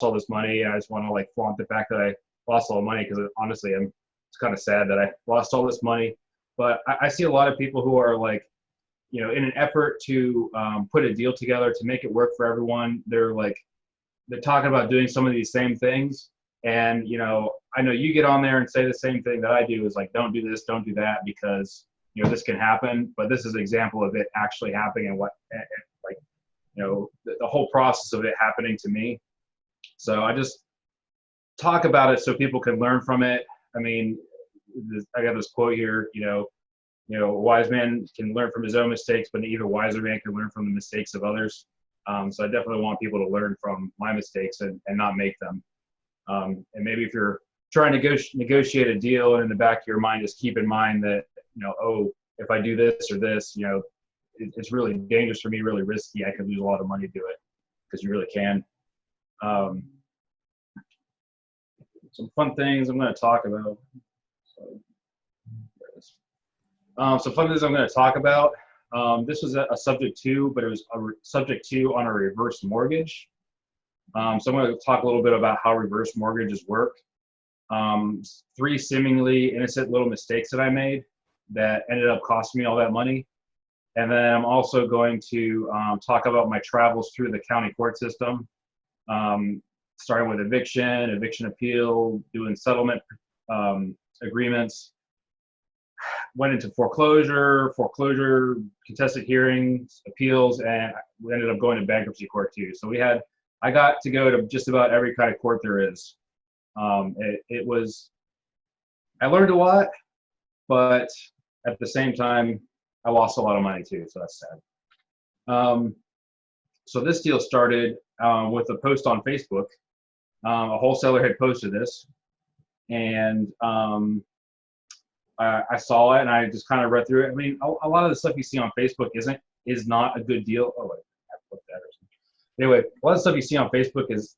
all this money, and I just want to like flaunt the fact that I lost all the money, because honestly, it's kind of sad that I lost all this money. But I see a lot of people who are like, in an effort to put a deal together to make it work for everyone, they're talking about doing some of these same things. And, I know you get on there and say the same thing that I do, is like, don't do this, don't do that, because, this can happen. But this is an example of it actually happening, and the whole process of it happening to me. So I just talk about it so people can learn from it. I mean, I got this quote here, a wise man can learn from his own mistakes, but an even wiser man can learn from the mistakes of others. So I definitely want people to learn from my mistakes and not make them. And maybe if you're trying to negotiate a deal, and in the back of your mind, just keep in mind that, oh, if I do this or this, it's really dangerous for me, really risky. I could lose a lot of money to do it, because you really can. Some fun things I'm going to talk about. Some fun things I'm going to talk about. This was a subject to, but it was a subject to on a reverse mortgage. So I'm going to talk a little bit about how reverse mortgages work. 3 seemingly innocent little mistakes that I made that ended up costing me all that money. And then I'm also going to talk about my travels through the county court system, starting with eviction appeal, doing settlement agreements, went into foreclosure, contested hearings, appeals, and we ended up going to bankruptcy court too. So I got to go to just about every kind of court there is. I learned a lot, but at the same time, I lost a lot of money too, so that's sad. So this deal started with a post on Facebook. A wholesaler had posted this, and I saw it, and I just kind of read through it. I mean, a lot of the stuff you see on Facebook is not a good deal. Oh, wait, I put that or something. Anyway, a lot of stuff you see on Facebook is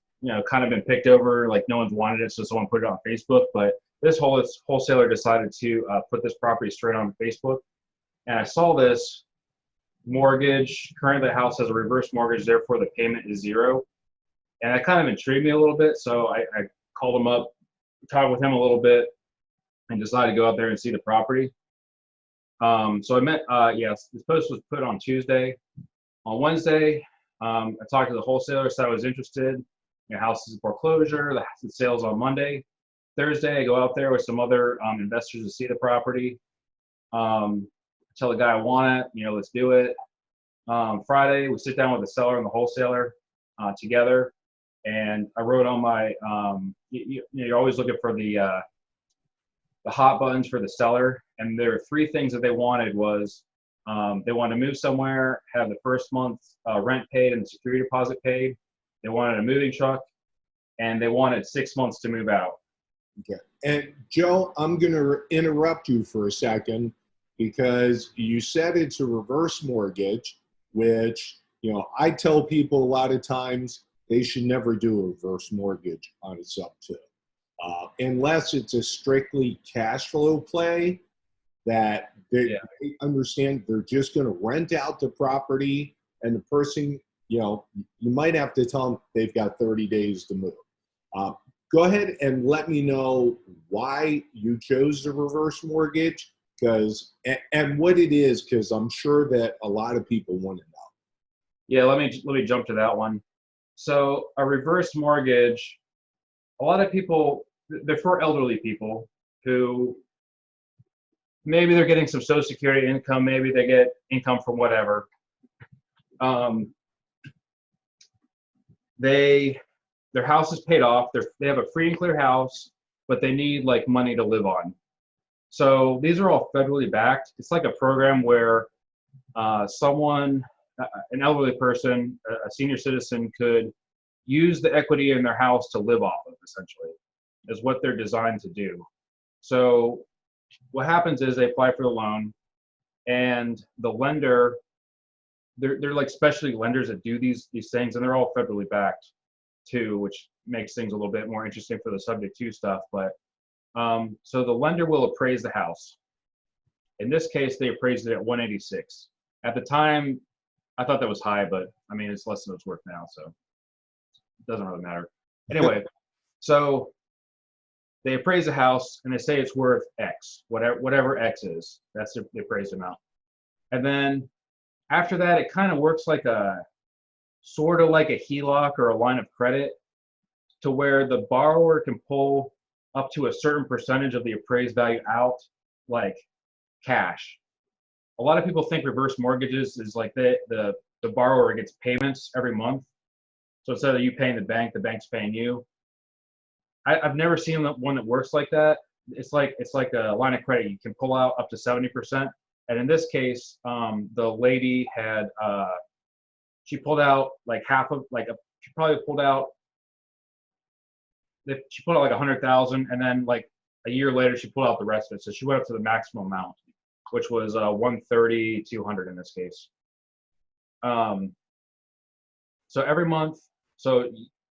kind of been picked over, like no one's wanted it, so someone put it on Facebook. But this wholesaler decided to put this property straight on Facebook, and I saw this mortgage. Currently, the house has a reverse mortgage, therefore the payment is 0. And that kind of intrigued me a little bit, so I called him up, talked with him a little bit, and decided to go out there and see the property. So I met, yes, this post was put on Tuesday. On Wednesday, I talked to the wholesaler, said I was interested. House is in foreclosure, the sale's on Monday. Thursday, I go out there with some other investors to see the property. Tell the guy I want it, let's do it. Friday, we sit down with the seller and the wholesaler together. And I wrote on my, you're always looking for the hot buttons for the seller. And there are 3 things that they wanted was, they wanted to move somewhere, have the first month's rent paid and the security deposit paid. They wanted a moving truck, and they wanted 6 months to move out. Okay. And Joe, I'm going to interrupt you for a second, because you said it's a reverse mortgage, which, I tell people a lot of times they should never do a reverse mortgage on a Sub2. Unless it's a strictly cash flow play that they understand they're just going to rent out the property, and the person, you might have to tell them they've got 30 days to move. Go ahead and let me know why you chose the reverse mortgage, and what it is, because I'm sure that a lot of people want to know. Yeah, let me jump to that one. So a reverse mortgage, a lot of people, they're for elderly people who maybe they're getting some Social Security income, maybe they get income from whatever. Their house is paid off. They have a free and clear house, but they need like money to live on. So these are all federally backed. It's like a program where someone, an elderly person, a senior citizen, could use the equity in their house to live off of, essentially, is what they're designed to do. So what happens is they apply for the loan, and the lender, they're like specialty lenders that do these things, and they're all federally backed too, which makes things a little bit more interesting for the subject to stuff. But so the lender will appraise the house. In this case, they appraised it at 186. At the time, I thought that was high, but I mean, it's less than it's worth now, so it doesn't really matter. Anyway, so they appraise the house and they say it's worth X, whatever X is. That's the appraised amount. And then after that, it kind of works like a sort of like a HELOC or a line of credit, to where the borrower can pull up to a certain percentage of the appraised value out, like cash. A lot of people think reverse mortgages is like the borrower gets payments every month. So instead of you paying the bank's paying you. I've never seen one that works like that. It's like a line of credit. You can pull out up to 70%. And in this case, the lady had she pulled out like half of she probably pulled out like 100,000, and then like a year later she pulled out the rest of it. So she went up to the maximum amount, which was 130, 200 in this case. So every month, so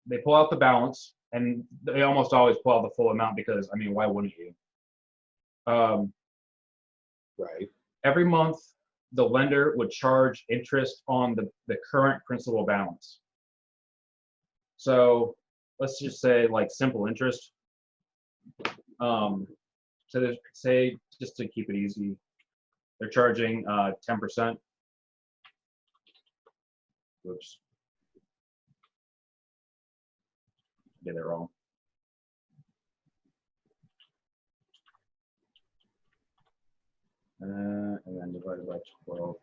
they pull out the balance, and they almost always pull out the full amount because, I mean, why wouldn't you? Right. Every month, the lender would charge interest on the current principal balance. So let's just say like simple interest. So there's, say, just to keep it easy, they're charging 10%. Oops. Get it wrong. And then divided by 12.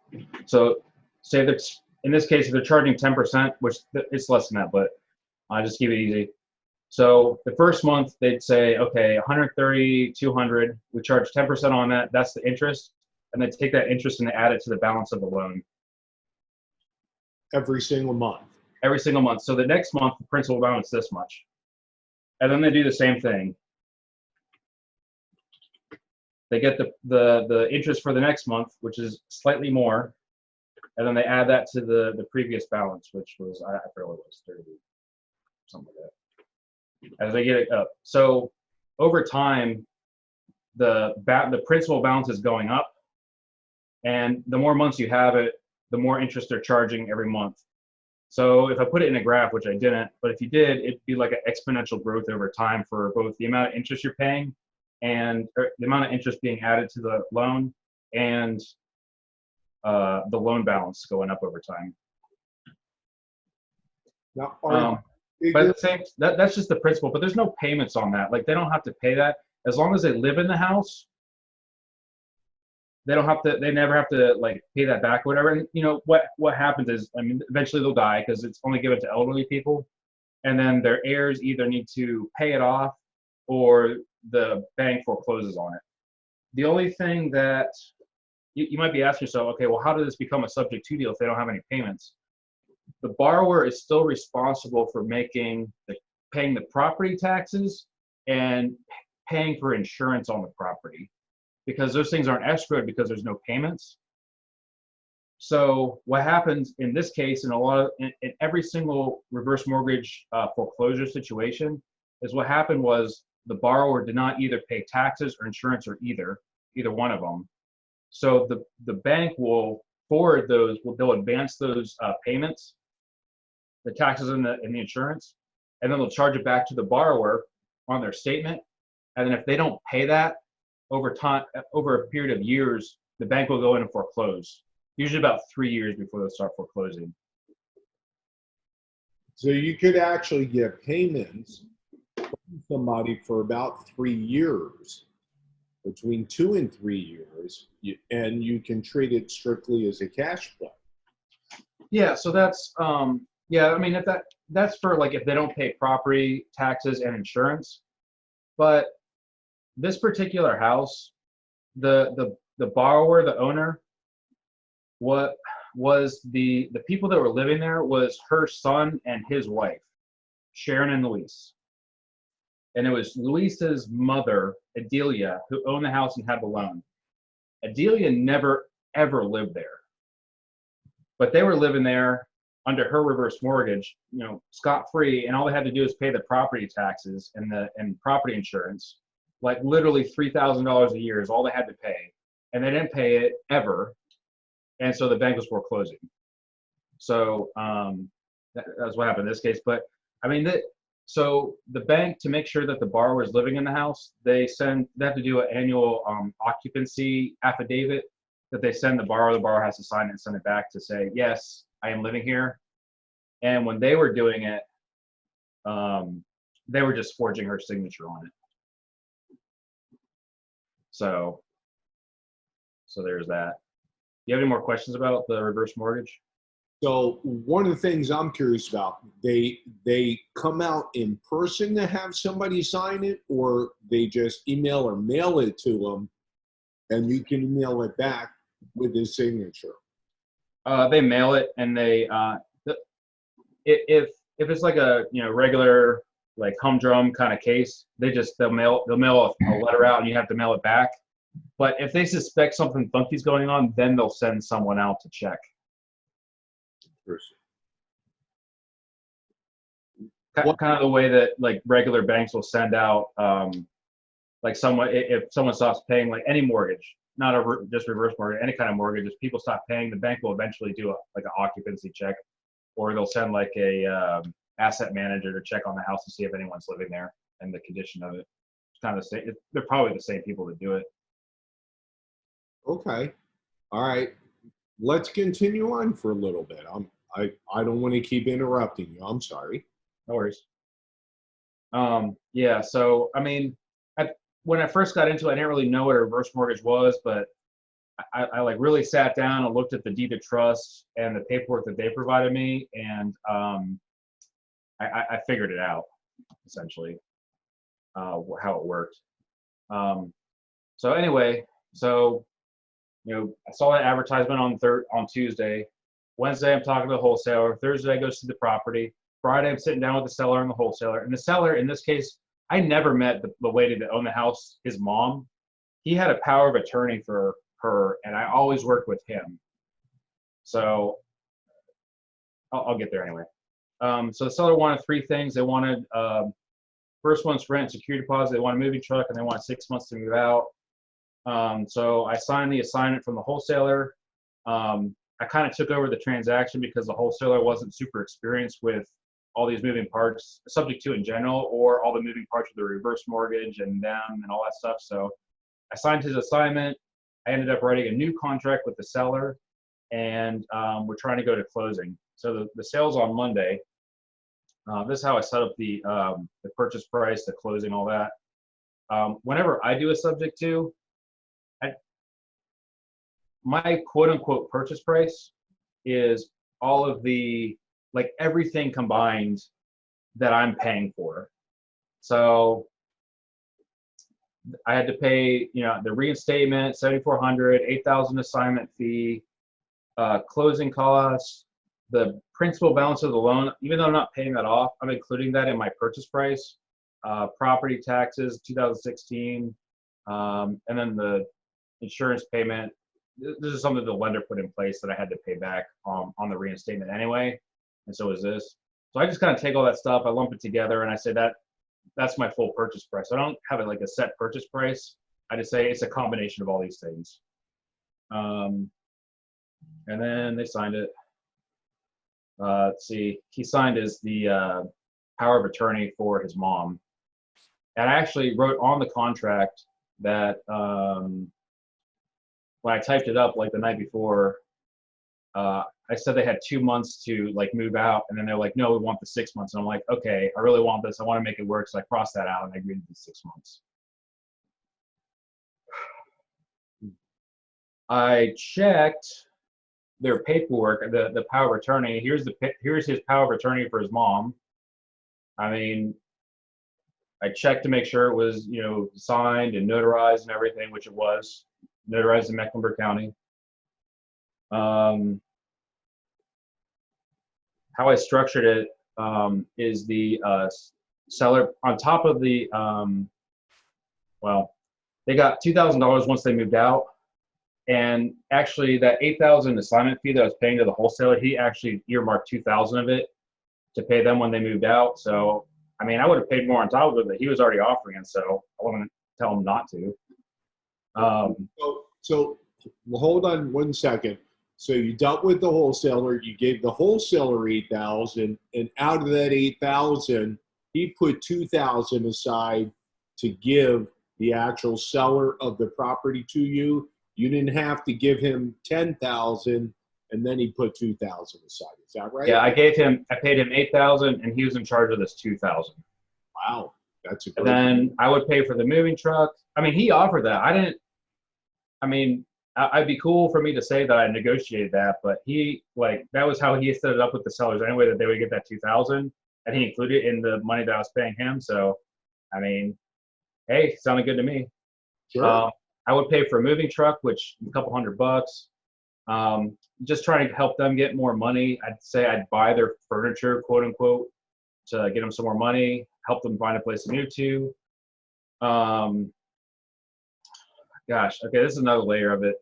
So say that in this case, if they're charging 10%, which it's less than that, but I just keep it easy. So the first month they'd say, okay, 130, 200, we charge 10% on that. That's the interest. And they take that interest and they add it to the balance of the loan. Every single month. Every single month. So the next month, the principal balance this much. And then they do the same thing. They get the interest for the next month, which is slightly more, and then they add that to the previous balance, which was, I forget what it was, 30, something like that. As they get it up. So over time, the principal balance is going up, and the more months you have it, the more interest they're charging every month. So if I put it in a graph, which I didn't, but if you did, it'd be like an exponential growth over time for both the amount of interest you're paying and the amount of interest being added to the loan and the loan balance going up over time. Now, but at the same, that's just the principal, but there's no payments on that. Like, they don't have to pay that. As long as they live in the house, they never have to like pay that back or whatever. And you know, what happens is, I mean, eventually they'll die because it's only given to elderly people. And then their heirs either need to pay it off or the bank forecloses on it. The only thing that you might be asking yourself, okay, well, how does this become a subject-to deal if they don't have any payments? The borrower is still responsible for paying the property taxes and paying for insurance on the property, because those things aren't escrowed because there's no payments. So what happens in this case, in every single reverse mortgage foreclosure situation, is what happened was the borrower did not either pay taxes or insurance or either one of them. So the bank will forward those, they'll advance those payments, the taxes and the insurance, and then they'll charge it back to the borrower on their statement. And then if they don't pay that over time, over a period of years, the bank will go in and foreclose. Usually about 3 years before they start foreclosing. So you could actually get payments from somebody for about 3 years, between 2 and 3 years, and you can treat it strictly as a cash flow. Yeah, so that's yeah, I mean, if that's for like if they don't pay property taxes and insurance. But this particular house, the borrower, the owner, what was the people that were living there was her son and his wife, Sharon and Luis. And it was Luis's mother, Adelia, who owned the house and had the loan. Adelia never, ever lived there. But they were living there under her reverse mortgage, you know, scot-free, and all they had to do is pay the property taxes and property insurance. Like literally $3,000 a year is all they had to pay. And they didn't pay it ever. And so the bank was foreclosing. So that's what happened in this case. But I mean, So the bank, to make sure that the borrower is living in the house, they have to do an annual occupancy affidavit that they send the borrower. The borrower has to sign it and send it back to say, yes, I am living here. And when they were doing it, they were just forging her signature on it. So there's that. Do you have any more questions about the reverse mortgage? So one of the things I'm curious about, they come out in person to have somebody sign it, or they just email or mail it to them, and you can email it back with his signature? They mail it, and if it's like a regular like humdrum kind of case, they'll mail a letter out, and you have to mail it back. But if they suspect something funky's going on, then they'll send someone out to check. Kind of the way that like regular banks will send out like if someone stops paying like any mortgage, not just reverse mortgage, any kind of mortgage, if people stop paying, the bank will eventually do like an occupancy check, or they'll send like a asset manager to check on the house to see if anyone's living there and the condition of it. It's kind of the same. They're probably the same people that do it. Okay. All right. Let's continue on for a little bit. I don't want to keep interrupting you. I'm sorry. No worries. Yeah, so I mean, when I first got into it, I didn't really know what a reverse mortgage was, but I like really sat down and looked at the deed of trust and the paperwork that they provided me, and I figured it out essentially, how it worked. So anyway, I saw that advertisement on Tuesday. Wednesday, I'm talking to the wholesaler. Thursday, I go see the property. Friday, I'm sitting down with the seller and the wholesaler. And the seller, in this case, I never met the lady that owned the house, his mom. He had a power of attorney for her, and I always worked with him. So I'll get there anyway. So the seller wanted three things. They wanted, first one's rent and security deposit. They want a moving truck, and they want 6 months to move out. So I signed the assignment from the wholesaler. I kind of took over the transaction because the wholesaler wasn't super experienced with all these moving parts, subject to in general, or all the moving parts of the reverse mortgage and them and all that stuff. So I signed his assignment. I ended up writing a new contract with the seller, and we're trying to go to closing. So the sale's on Monday. This is how I set up the purchase price, the closing, all that. Whenever I do a subject to, my quote unquote purchase price is all of the, like everything combined that I'm paying for. So I had to pay, the reinstatement, $7,400, $8,000 assignment fee, closing costs, the principal balance of the loan. Even though I'm not paying that off, I'm including that in my purchase price. Property taxes, 2016, and then the insurance payment. This is something the lender put in place that I had to pay back on the reinstatement anyway, and so is this. So I just kind of take all that stuff, I lump it together, and I say that's my full purchase price. I don't have it like a set purchase price. I just say it's a combination of all these things. And then they signed it. Let's see, he signed as the power of attorney for his mom. And I actually wrote on the contract that when I typed it up like the night before, I said they had 2 months to like move out, and then they're like, no, we want the 6 months. And I'm like, okay, I really want this. I want to make it work. So I crossed that out and I agreed to the 6 months. I checked their paperwork, the power of attorney. Here's his power of attorney for his mom. I mean, I checked to make sure it was, signed and notarized and everything, which it was notarized in Mecklenburg County. How I structured it is the seller on top of the, they got $2,000 once they moved out. And actually that $8,000 assignment fee that I was paying to the wholesaler, he actually earmarked $2,000 of it to pay them when they moved out. So, I mean, I would have paid more on top of it, but he was already offering it, so I wouldn't tell him not to. So hold on 1 second. So you dealt with the wholesaler, you gave the wholesaler $8,000, and out of that $8,000, he put 2,000 aside to give the actual seller of the property to you. You didn't have to give him 10,000, and then he put 2,000 aside. Is that right? Yeah, I paid him 8,000, and he was in charge of this 2,000. Wow, that's a And great. then I would pay for the moving truck. I mean, he offered that. I didn't. I mean, I'd be cool for me to say that I negotiated that, but that was how he set it up with the sellers anyway, that they would get that 2,000, and he included it in the money that I was paying him. So, I mean, hey, sounded good to me. Sure. I would pay for a moving truck, which a couple $100. Just trying to help them get more money. I'd say I'd buy their furniture, quote unquote, to get them some more money, help them find a place to move to. Gosh, okay, this is another layer of it.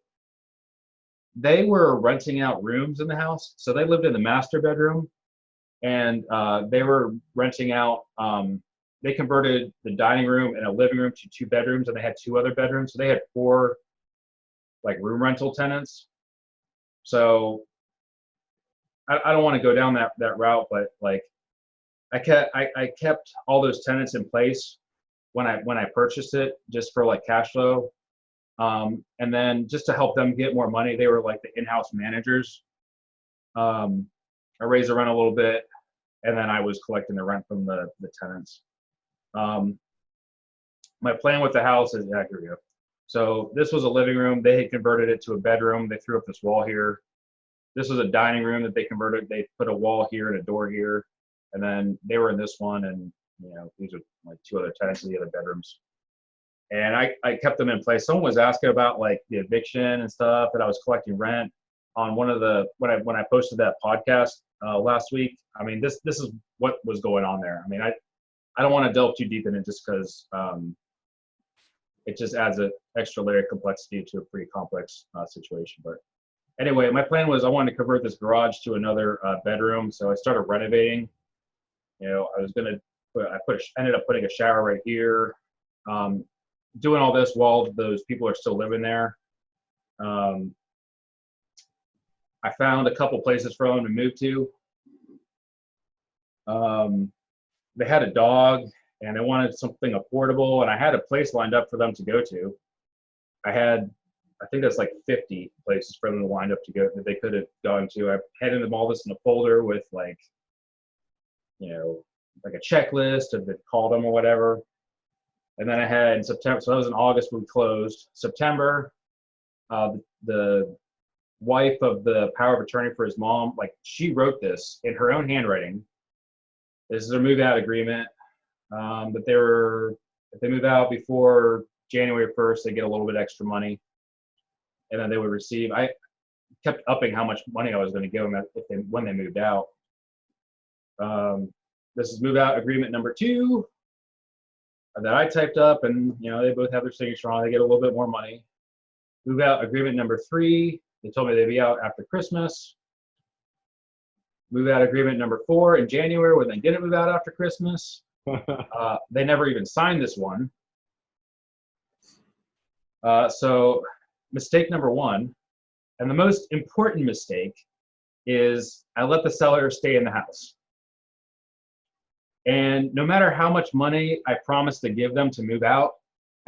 They were renting out rooms in the house. So they lived in the master bedroom, and they were renting out, they converted the dining room and a living room to 2 bedrooms, and they had 2 other bedrooms. So they had 4 like room rental tenants. So I don't want to go down that route, but like I kept all those tenants in place when I purchased it, just for like cash flow. And then just to help them get more money, they were like the in-house managers. I raised the rent a little bit, and then I was collecting the rent from the tenants. My plan with the house is, yeah, here we go. So this was a living room. They had converted it to a bedroom. They threw up this wall here. This was a dining room that they converted. They put a wall here and a door here. And then they were in this one, and these are like 2 other tenants in the other bedrooms. And I kept them in place. Someone was asking about like the eviction and stuff, that I was collecting rent on one of the, when I posted that podcast last week. I mean, this is what was going on there. I mean, I don't want to delve too deep in it, just because it just adds an extra layer of complexity to a pretty complex situation. But anyway, my plan was I wanted to convert this garage to another bedroom. So I started renovating. I was gonna ended up putting a shower right here. Doing all this while those people are still living there. I found a couple places for them to move to. They had a dog, and they wanted something affordable, and I had a place lined up for them to go to. I think that's like 50 places for them to wind up to go that they could have gone to. I handed them all this in a folder with like a checklist of the call them or whatever. And then I had in September, so that was in August when we closed. September, the wife of the power of attorney for his mom, like she wrote this in her own handwriting. This is their move out agreement. But if they move out before January 1st, they get a little bit extra money. And then they would receive, I kept upping how much money I was going to give them when they moved out. This is move out agreement number 2 that I typed up, and they both have their signature on. They get a little bit more money. Move out agreement number 3. They told me they'd be out after Christmas. Move out agreement number 4 in January, when they didn't move out after Christmas. They never even signed this one. So mistake number 1, and the most important mistake, is I let the seller stay in the house. And no matter how much money I promised to give them to move out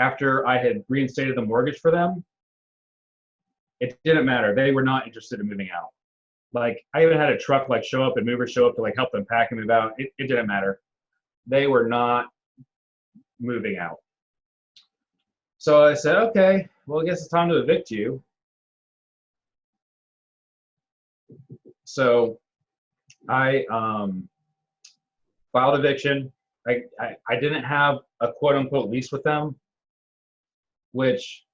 after I had reinstated the mortgage for them, it didn't matter. They were not interested in moving out. Like, I even had a truck show up and movers show up to help them pack and move out. It didn't matter. They were not moving out. So I said, okay, well, I guess it's time to evict you. So I filed eviction. I didn't have a quote unquote lease with them, which,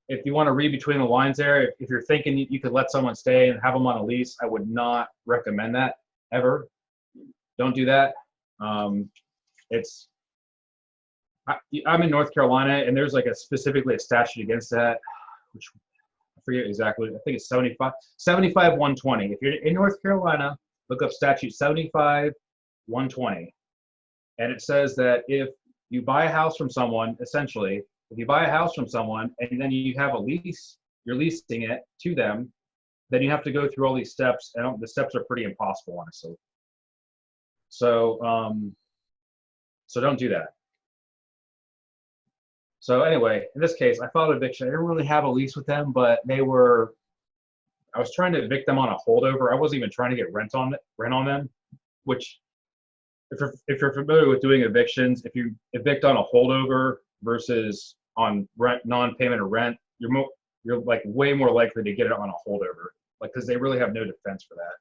if you want to read between the lines there, if you're thinking you could let someone stay and have them on a lease, I would not recommend that ever. Don't do that. I'm in North Carolina, and there's specifically a statute against that, which I forget exactly. I think it's 75-120. If you're in North Carolina, look up statute 75-120. And it says that if you buy a house from someone, essentially, if you buy a house from someone and then you have a lease, you're leasing it to them, then you have to go through all these steps. And the steps are pretty impossible, honestly. So don't do that. So anyway, in this case, I filed eviction. I didn't really have a lease with them, but I was trying to evict them on a holdover. I wasn't even trying to get rent on them, which if you're familiar with doing evictions, if you evict on a holdover versus on rent, non-payment of rent, you're like way more likely to get it on a holdover, like, because they really have no defense for that.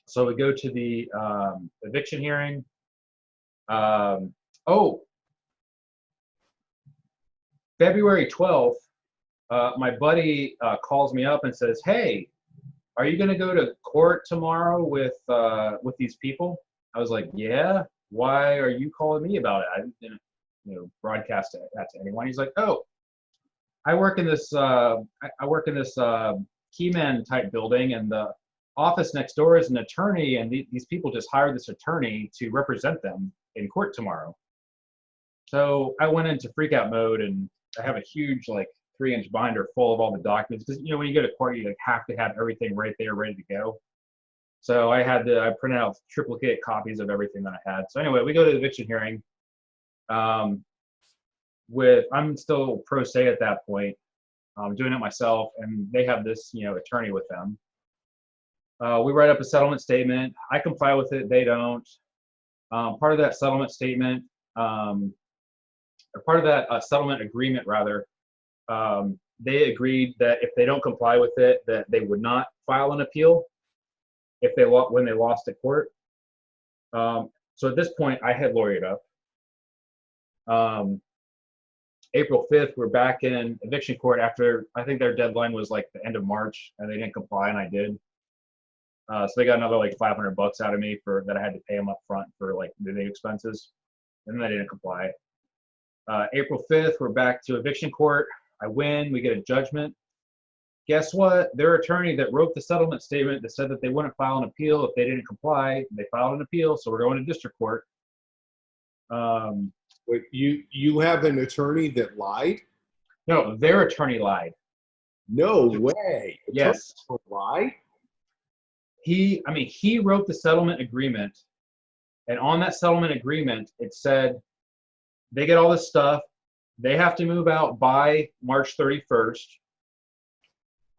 So we go to the eviction hearing. February 12th, my buddy calls me up and says, "Hey, are you going to go to court tomorrow with these people?" I was like, "Yeah. Why are you calling me about it?" I didn't, broadcast that to anyone. He's like, "Oh, I work in this Keyman type building, and the office next door is an attorney, and these people just hired this attorney to represent them in court tomorrow." So I went into freak out mode, and I have a huge, like, 3-inch binder full of all the documents, because when you go to court, you have to have everything right there ready to go. So I printed out triplicate copies of everything that I had. So anyway, we go to the eviction hearing. I'm still pro se at that point. I'm doing it myself, and they have this attorney with them. We write up a settlement statement. I comply with it. They don't. Part of that settlement statement, or part of that settlement agreement, rather, they agreed that if they don't comply with it, that they would not file an appeal when they lost at court. So at this point, I had lawyered up. April 5th, we're back in eviction court after, I think their deadline was like the end of March, and they didn't comply, and I did. So they got another like $500 out of me that I had to pay them up front for like moving expenses, and then they didn't comply. April 5th, we're back to eviction court. I win, we get a judgment. Guess what? Their attorney that wrote the settlement statement that said that they wouldn't file an appeal if they didn't comply, they filed an appeal, so we're going to district court. Wait, you have an attorney that lied? No, their attorney lied. No way. Yes. Lied? He wrote the settlement agreement, and on that settlement agreement, it said they get all this stuff. They have to move out by March 31st.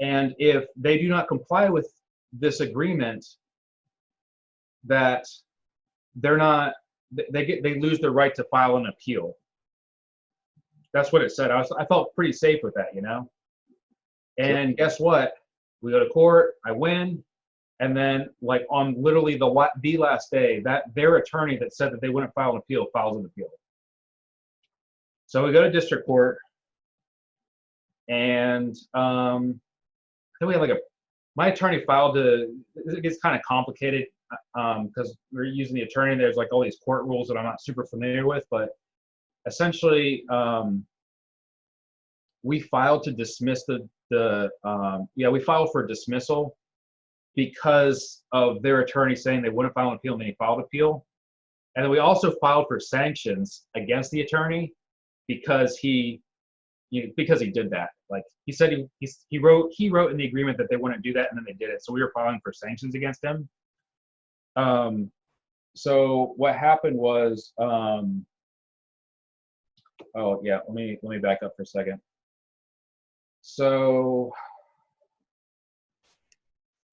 And if they do not comply with this agreement, that they lose their right to file an appeal. That's what it said. I felt pretty safe with that, And guess what? We go to court, I win, and then like on literally the last day, that their attorney that said that they wouldn't file an appeal files an appeal. So we go to district court, and then we have my attorney filed it gets kind of complicated because we're using the attorney. There's like all these court rules that I'm not super familiar with, but essentially we filed to dismiss we filed for dismissal because of their attorney saying they wouldn't file an appeal, and they filed appeal. And then we also filed for sanctions against the attorney because he did that. Like he said, he wrote in the agreement that they wouldn't do that, and then they did it. So we were filing for sanctions against him. So what happened was, oh yeah, let me back up for a second. So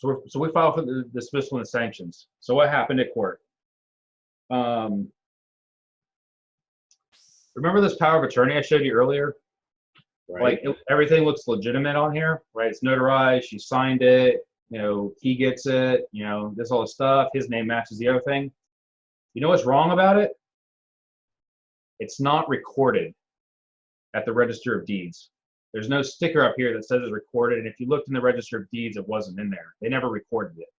we filed for the dismissal and the sanctions. So what happened at court? Remember this power of attorney I showed you earlier? Right. Like everything looks legitimate on here, right? It's notarized. She signed it. He gets it. There's all this stuff. His name matches the other thing. You know what's wrong about it? It's not recorded at the Register of Deeds. There's no sticker up here that says it's recorded. And if you looked in the Register of Deeds, it wasn't in there. They never recorded it.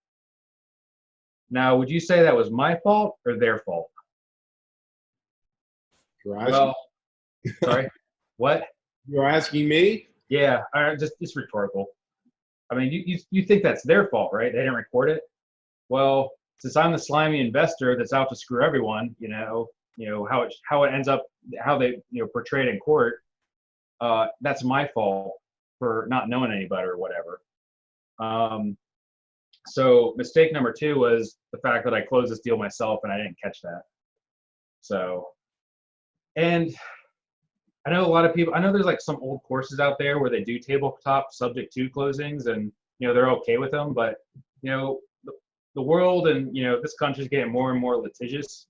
Now, would you say that was my fault or their fault? Well, sorry, what? You're asking me? Yeah, just rhetorical. I mean, you think that's their fault, right? They didn't record it. Well, since I'm the slimy investor that's out to screw everyone, how it ends up, how they portray it in court. That's my fault for not knowing any better or whatever. So mistake number 2 was the fact that I closed this deal myself and I didn't catch that. So, and I know a lot of people, I know there's like some old courses out there where they do tabletop subject to closings and, they're okay with them, but, the world and, this country's getting more and more litigious.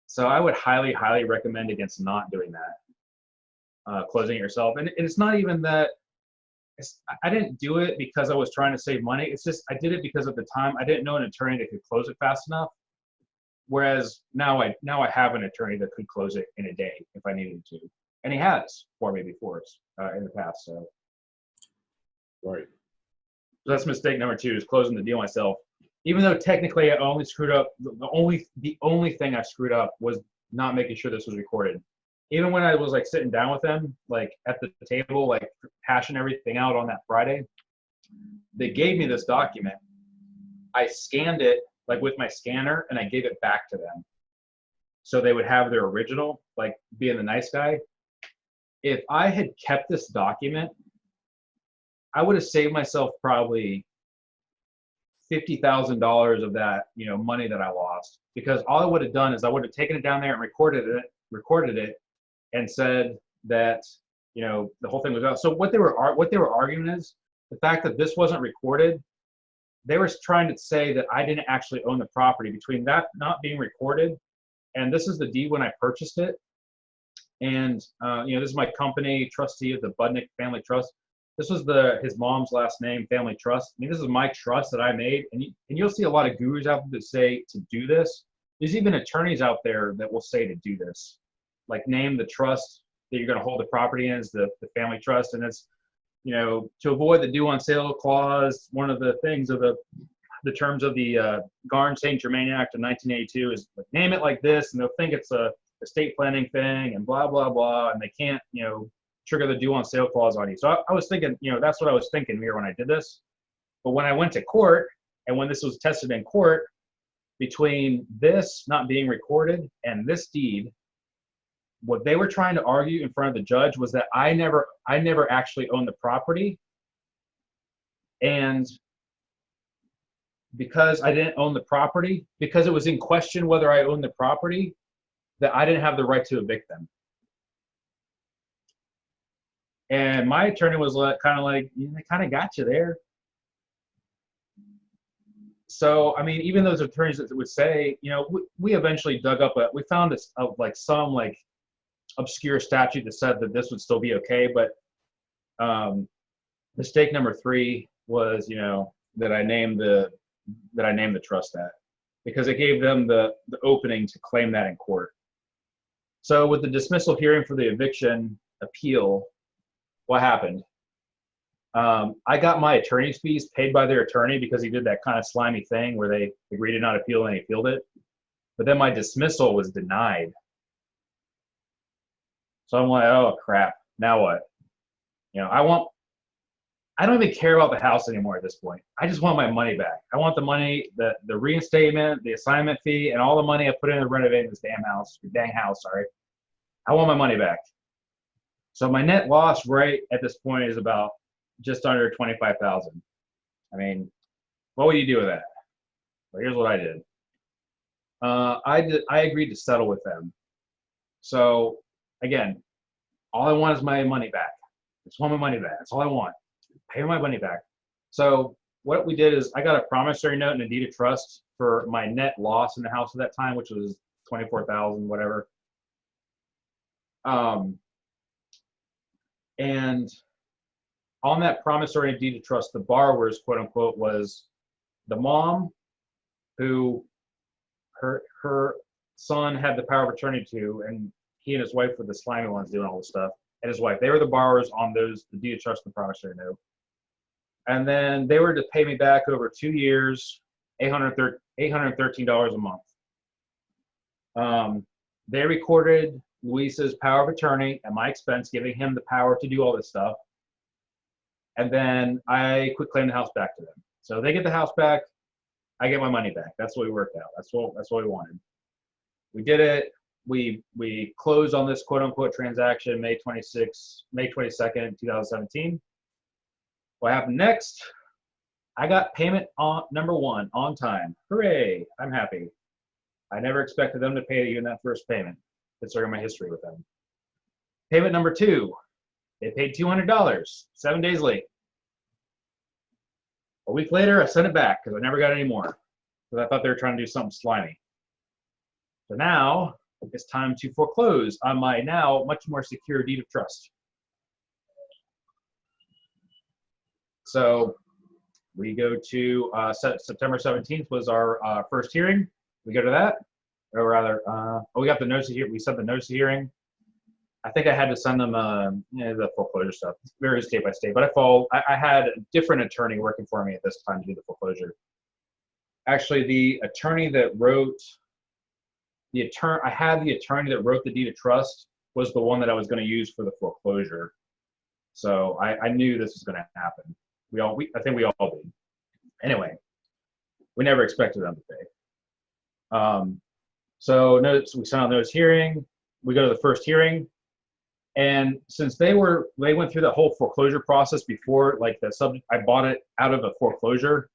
So I would highly, highly recommend against not doing that, closing it yourself. And it's not even that, I didn't do it because I was trying to save money. It's just, I did it because at the time I didn't know an attorney that could close it fast enough. Whereas now I have an attorney that could close it in a day if I needed to. And he has for me before in the past. So, Right. So that's mistake number 2 is closing the deal myself. Even though technically I only screwed up, the only thing I screwed up was not making sure this was recorded. Even when I was like sitting down with them, like at the table, like hashing everything out on that Friday, they gave me this document. I scanned it like with my scanner and I gave it back to them. So they would have their original, like being the nice guy. If I had kept this document, I would have saved myself probably $50,000 of that, money that I lost, because all I would have done is I would have taken it down there and recorded it and said that, the whole thing was out. So what they were arguing is the fact that this wasn't recorded. They were trying to say that I didn't actually own the property between that not being recorded. And this is the deed when I purchased it. And, this is my company trustee of the Budnick Family Trust. This was his mom's last name, Family Trust. I mean, this is my trust that I made. And you'll see a lot of gurus out there that say to do this. There's even attorneys out there that will say to do this. Like name the trust that you're going to hold the property in as the family trust. And it's, to avoid the due on sale clause, one of the things of the terms of the Garn-St. Germain Act of 1982 is like, name it like this, and they'll think it's a estate planning thing and blah, blah, blah. And they can't, trigger the due on sale clause on you. So I was thinking, that's what I was thinking here when I did this. But when I went to court and when this was tested in court, between this not being recorded and this deed, what they were trying to argue in front of the judge was that I never actually owned the property. And because I didn't own the property, because it was in question whether I owned the property, that I didn't have the right to evict them. And my attorney was kind of like, they kind of got you there. So, I mean, even those attorneys that would say, we eventually dug up we found some obscure statute that said that this would still be okay. But mistake number 3 was, that I named the trust at, because it gave them the opening to claim that in court. So with the dismissal hearing for the eviction appeal, what happened? I got my attorney's fees paid by their attorney because he did that kind of slimy thing where they agreed to not appeal and he appealed it. But then my dismissal was denied. So I'm like, oh crap, now what? I don't even care about the house anymore at this point. I just want my money back. I want the money, the reinstatement, the assignment fee, and all the money I put into renovating this dang house, sorry. I want my money back. So my net loss right at this point is about just under $25,000. I mean, what would you do with that? Well, here's what I did. I agreed to settle with them. So again, all I want is my money back. I just want my money back. That's all I want. Pay my money back. So what we did is I got a promissory note and a deed of trust for my net loss in the house at that time, which was $24,000, whatever. And on that promissory and deed of trust, the borrowers, quote unquote, was the mom, who her son had the power of attorney to, and he and his wife were the slimy ones doing all this stuff, and his wife. They were the borrowers on the deed of trust and the promissory note. And then they were to pay me back over 2 years, $813 a month. They recorded Luis's power of attorney at my expense, giving him the power to do all this stuff. And then I quit claiming the house back to them. So they get the house back, I get my money back. That's what we worked out. That's what we wanted. We did it. We closed on this quote unquote transaction May 22nd, 2017. What happened next I got payment on number 1 on time. Hooray! I'm happy. I never expected them to pay even that first payment, considering my history with them. Payment number 2, they paid $200, 7 days late. A week later, I sent it back because I never got any more, because I thought they were trying to do something slimy. So now it's time to foreclose on my now much more secure deed of trust. So we go to September 17th was our first hearing. We go to that, or rather, we got the notice of hearing. We sent the notice of hearing. I think I had to send them the foreclosure stuff, varies state by state. But I had a different attorney working for me at this time to do the foreclosure. Actually, the attorney that wrote I had the attorney that wrote the deed of trust was the one that I was going to use for the foreclosure. So I knew this was going to happen. I think we all did. Anyway, we never expected them to pay. So we sent out notice hearing. We go to the first hearing, and since they went through the whole foreclosure process before, like I bought it out of a foreclosure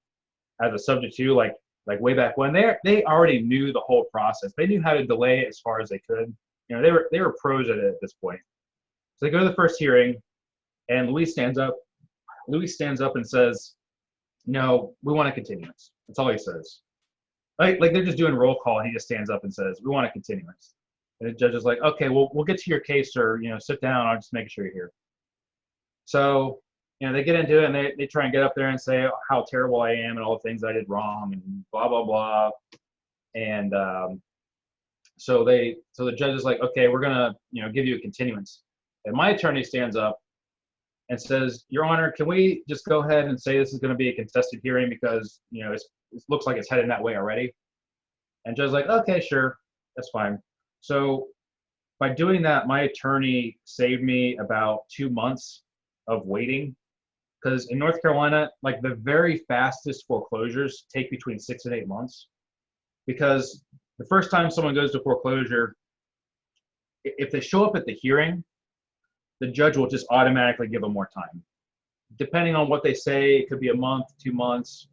as a subject to, like way back when. They already knew the whole process. They knew how to delay it as far as they could. They were pros at it at this point. So they go to the first hearing, and Luis stands up and says, "No, we want a continuance." That's all he says. Like they're just doing roll call, and he just stands up and says, "We want a continuance." And the judge is like, "Okay, well, we'll get to your case, sir. Sit down. I'll just make sure you're here." So, they get into it, and they try and get up there and say how terrible I am and all the things I did wrong and blah, blah, blah. And so the judge is like, "Okay, we're going to, give you a continuance." And my attorney stands up and says, "Your Honor, can we just go ahead and say this is going to be a contested hearing because, it looks like it's headed that way already?" And judge's like, "Okay, sure, that's fine." So by doing that, my attorney saved me about 2 months of waiting, because in North Carolina, like the very fastest foreclosures take between 6 and 8 months, because the first time someone goes to foreclosure, if they show up at the hearing, the judge will just automatically give them more time. Depending on what they say, it could be a month, 2 months,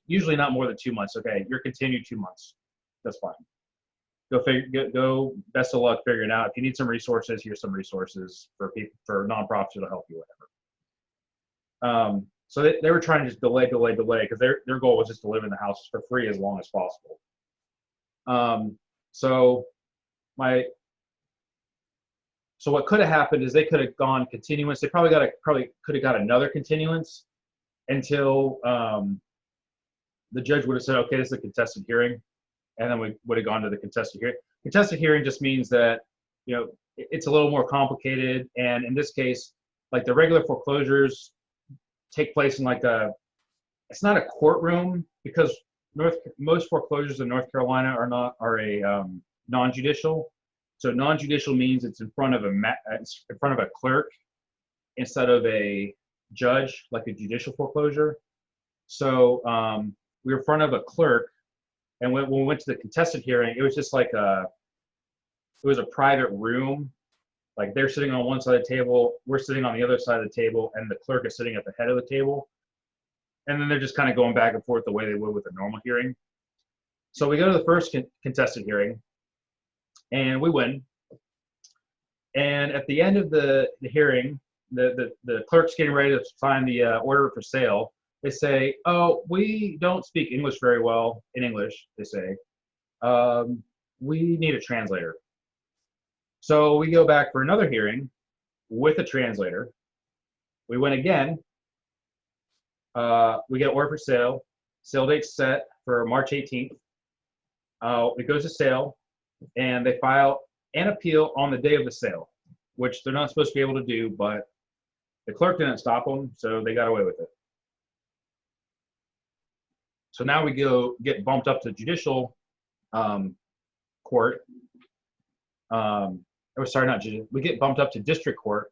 usually not more than 2 months. Okay, you're continued 2 months. That's fine. Go. Best of luck figuring it out. If you need some resources, here's some resources for nonprofits that'll help you, whatever. So they were trying to just delay, because their goal was just to live in the house for free as long as possible. So what could have happened is they could have gone continuance. They probably could have got another continuance until the judge would have said, "Okay, this is a contested hearing," and then we would have gone to the contested hearing. Contested hearing just means that it's a little more complicated, and in this case, like the regular foreclosures take place in it's not a courtroom, because most foreclosures in North Carolina are a non-judicial. So non-judicial means it's in front of a clerk instead of a judge, like a judicial foreclosure. So we were in front of a clerk, and when we went to the contested hearing, it was just like it was a private room. Like they're sitting on one side of the table, we're sitting on the other side of the table, and the clerk is sitting at the head of the table. And then they're just kind of going back and forth the way they would with a normal hearing. So we go to the first contested hearing, and we win. And at the end of the hearing, the clerk's getting ready to sign the order for sale. They say, "Oh, we don't speak English very well." In English, they say, "We need a translator." So we go back for another hearing with a translator. We win again. We get an order for sale. Sale date's set for March 18th. It goes to sale, and they file an appeal on the day of the sale, which they're not supposed to be able to do, but the clerk didn't stop them, so they got away with it. So now we get bumped up to judicial court. We get bumped up to district court.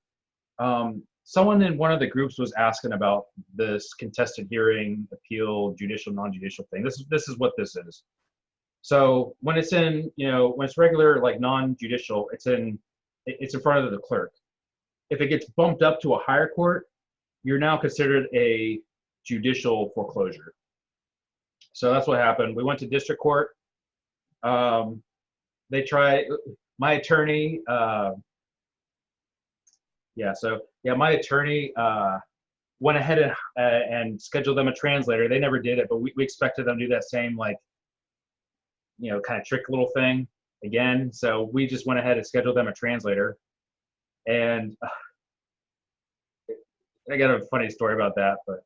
Someone in one of the groups was asking about this contested hearing, appeal, judicial, non-judicial thing. This is what this is. So when it's when it's regular, like non-judicial, it's in front of the clerk. If it gets bumped up to a higher court, you're now considered a judicial foreclosure. So that's what happened. We went to district court. They tried, my attorney, my attorney went ahead and scheduled them a translator. They never did it, but we expected them to do that same, like, you know, kind of trick little thing again. So we just went ahead and scheduled them a translator. And I got a funny story about that, but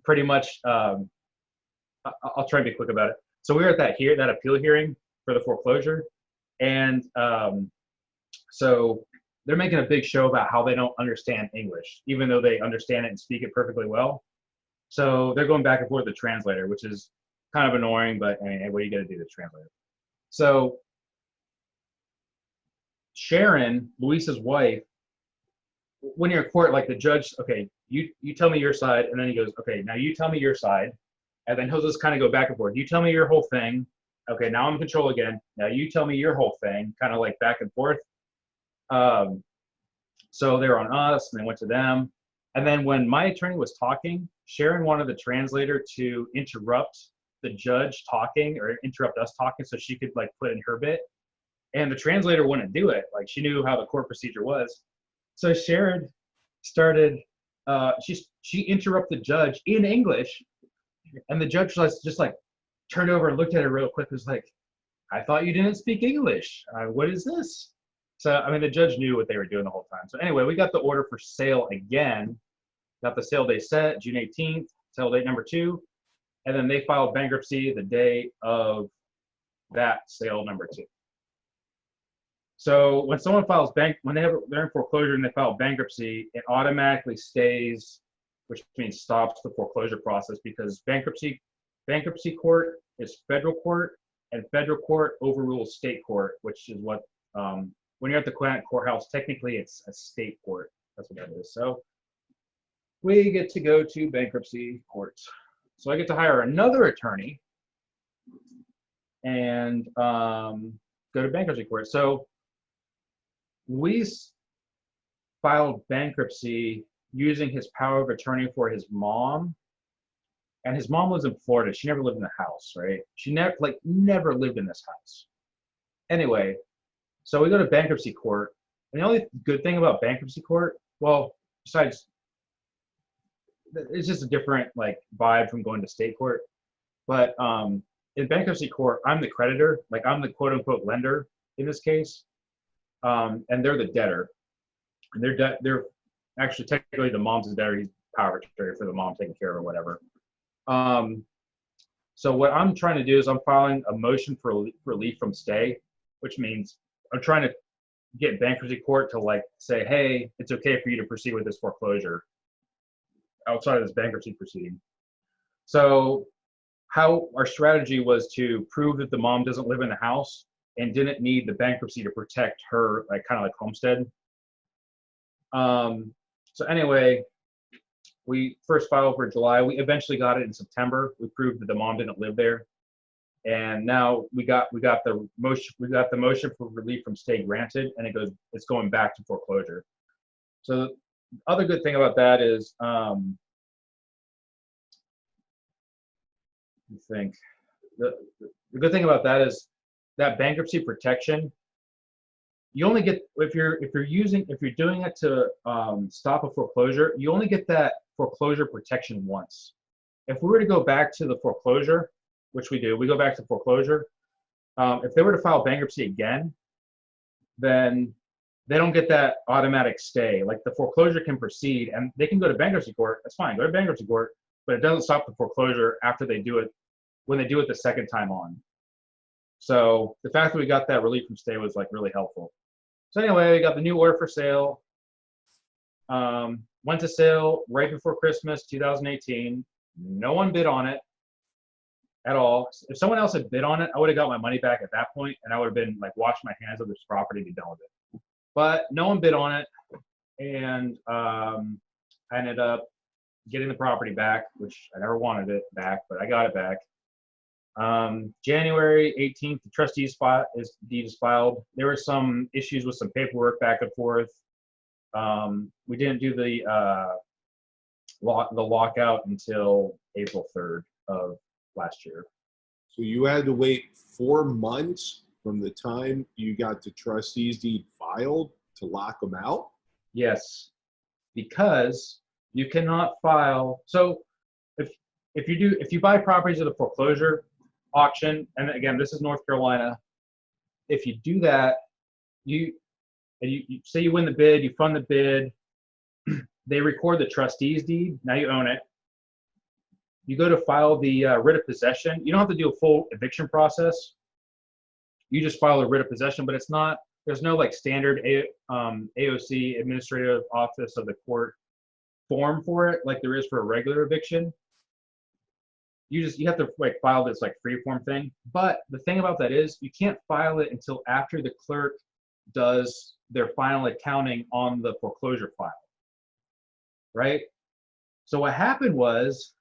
pretty much, I'll try and be quick about it. So we were at that appeal hearing for the foreclosure, and so they're making a big show about how they don't understand English, even though they understand it and speak it perfectly well. So they're going back and forth with the translator, which is kind of annoying, but I mean, what are you going to do to the translator? So Sharon, Luisa's wife, when you're in court, like the judge, okay, you tell me your side, and then he goes, okay, now you tell me your side, and then he'll just kind of go back and forth. You tell me your whole thing. Okay, now I'm in control again. Now you tell me your whole thing, kind of like back and forth. So they were on us, and they went to them. And then when my attorney was talking, Sharon wanted the translator to interrupt the judge talking, or interrupt us talking, so she could like put in her bit. And the translator wouldn't do it. Like, she knew how the court procedure was. So Sharon started, she interrupted the judge in English, and the judge was just like turned over and looked at her real quick. Was like, I thought you didn't speak English. What is this? So, I mean, the judge knew what they were doing the whole time. So anyway, we got the order for sale again. Got the sale date set, June 18th, sale date number 2. And then they filed bankruptcy the day of that sale number 2. So when someone files they're in foreclosure and they file bankruptcy, it automatically stays, which means stops the foreclosure process, because bankruptcy court is federal court, and federal court overrules state court, which is what, when you're at the courthouse, technically it's a state court. That's what that is. So we get to go to bankruptcy court. So I get to hire another attorney and go to bankruptcy court. So we filed bankruptcy using his power of attorney for his mom. And his mom lives in Florida. She never lived in the house, right? She never lived in this house. Anyway, so we go to bankruptcy court. And the only good thing about bankruptcy court, well, besides, it's just a different like vibe from going to state court. But in bankruptcy court, I'm the creditor, like I'm the quote unquote lender in this case. And they're the debtor. And they're actually technically the mom's the debtor. He's power of attorney for the mom taking care of or whatever. So what I'm trying to do is I'm filing a motion for relief from stay, which means I'm trying to get bankruptcy court to like say, hey, it's okay for you to proceed with this foreclosure outside of this bankruptcy proceeding. So how our strategy was to prove that the mom doesn't live in the house and didn't need the bankruptcy to protect her, like kind of like homestead. So anyway, we first filed for July. We eventually got it in September. We proved that the mom didn't live there, and now we got the motion for relief from stay granted, and it's going back to foreclosure. So the other good thing about that is, I think the good thing about that is that bankruptcy protection. You only get if you're doing it to stop a foreclosure, you only get that foreclosure protection once. If we were to go back to the foreclosure, which we do, we go back to foreclosure. If they were to file bankruptcy again, then they don't get that automatic stay. Like the foreclosure can proceed, and they can go to bankruptcy court. That's fine, go to bankruptcy court, but it doesn't stop the foreclosure after they do it when they do it the second time on. So the fact that we got that relief from stay was like really helpful. So anyway, we got the new order for sale. Went to sale right before Christmas 2018. No one bid on it at all. If someone else had bid on it, I would have got my money back at that point, and I would have been like, wash my hands of this property and be done with it. But no one bid on it, and I ended up getting the property back, which I never wanted it back, but I got it back. January 18th, the trustee's deed is filed. There were some issues with some paperwork back and forth. We didn't do the the lockout until April 3rd of last year. So you had to wait 4 months from the time you got the trustee's deed filed to lock them out? Yes, because you cannot file. So if you buy properties at a foreclosure auction, and again, this is North Carolina, if you do that, you say you win the bid, you fund the bid, they record the trustee's deed, now you own it. You go to file the writ of possession. You don't have to do a full eviction process. You just file a writ of possession, but there's no like standard AOC, Administrative Office of the Court form for it like there is for a regular eviction. You have to like file this like free form thing. But the thing about that is you can't file it until after the clerk does their final accounting on the foreclosure file, right? So what happened was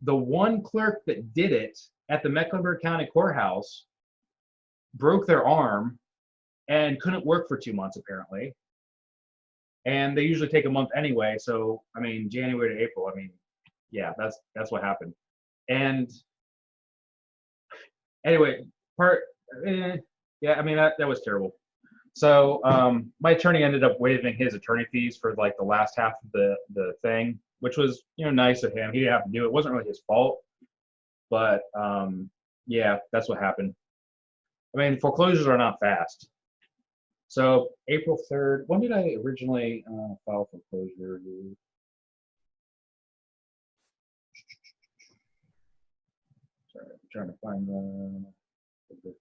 the one clerk that did it at the Mecklenburg County Courthouse broke their arm and couldn't work for 2 months apparently. And they usually take a month anyway. So, I mean, January to April, I mean, yeah, that's what happened. And anyway, yeah, I mean, that was terrible. So my attorney ended up waiving his attorney fees for like the last half of the thing, which was, nice of him. He didn't have to do it. It wasn't really his fault, but yeah, that's what happened. I mean, foreclosures are not fast. So April 3rd, when did I originally file foreclosure? Sorry, I'm trying to find the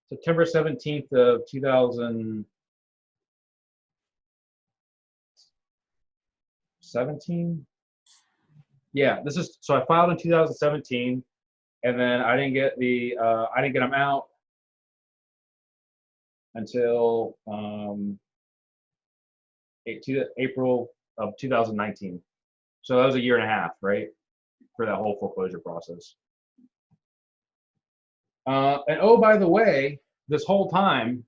September 17th of 2017. Yeah, so I filed in 2017, and then I didn't get them out until April of 2019. So that was a year and a half, right, for that whole foreclosure process. And oh, by the way, this whole time,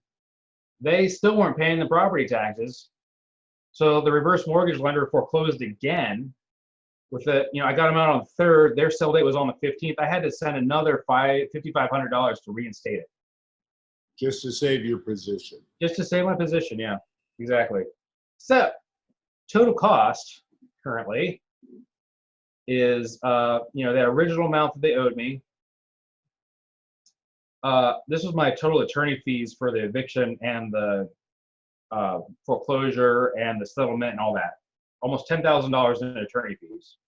they still weren't paying the property taxes. So the reverse mortgage lender foreclosed again. With I got them out on the 3rd. Their sale date was on the 15th. I had to send another $5,500 to reinstate it. Just to save your position. Just to save my position, yeah, exactly. So total cost currently is that original amount that they owed me. This was my total attorney fees for the eviction and the foreclosure and the settlement and all that. Almost $10,000 in attorney fees.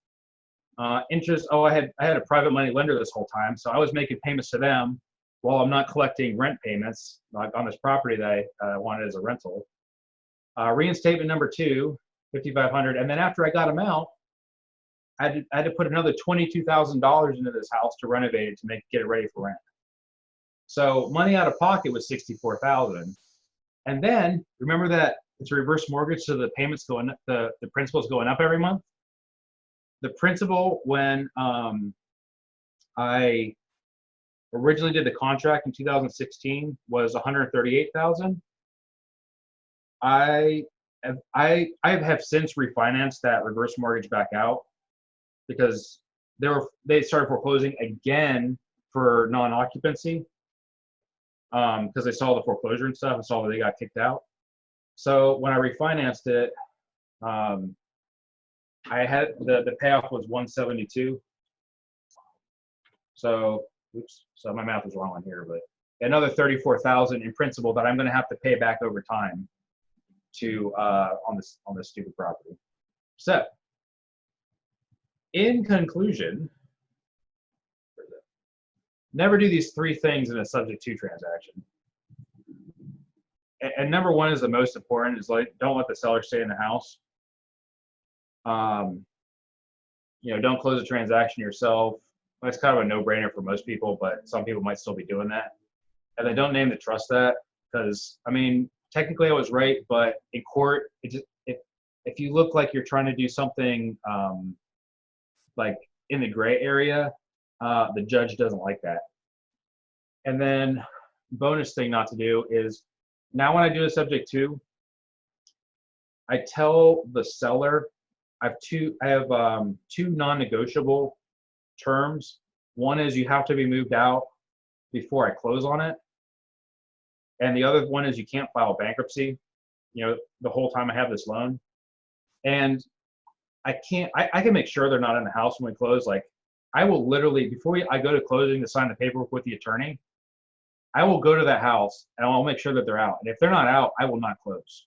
Interest. Oh, I had a private money lender this whole time, so I was making payments to them while I'm not collecting rent payments like on this property that I wanted as a rental. Reinstatement number 2, $5,500, and then after I got them out, I had to put another $22,000 into this house to renovate it to get it ready for rent. So money out of pocket was $64,000, and then remember that it's a reverse mortgage, so the payments going up, the principal's going up every month. The principal, when I originally did the contract in 2016, was $138,000. I have since refinanced that reverse mortgage back out because they started foreclosing again for non-occupancy because they saw the foreclosure and stuff and saw that they got kicked out. So when I refinanced it, I had the payoff was 172. So oops, so my math is wrong on here, but another 34,000 in principal that I'm going to have to pay back over time to on this stupid property. So in conclusion, never do these 3 things in a subject to transaction. And number 1 is the most important, is like, don't let the seller stay in the house. Don't close the transaction yourself. It's kind of a no-brainer for most people, but some people might still be doing that. And then don't name the trust that, because, I mean, technically I was right, but in court, if you look like you're trying to do something like in the gray area, the judge doesn't like that. And then bonus thing not to do is, now when I do a subject to, I tell the seller I have two non-negotiable terms. One is you have to be moved out before I close on it, and the other one is you can't file bankruptcy, the whole time I have this loan. And I can make sure they're not in the house when we close. Like, I will literally, before I go to closing to sign the paperwork with the attorney, I will go to that house and I'll make sure that they're out. And if they're not out, I will not close.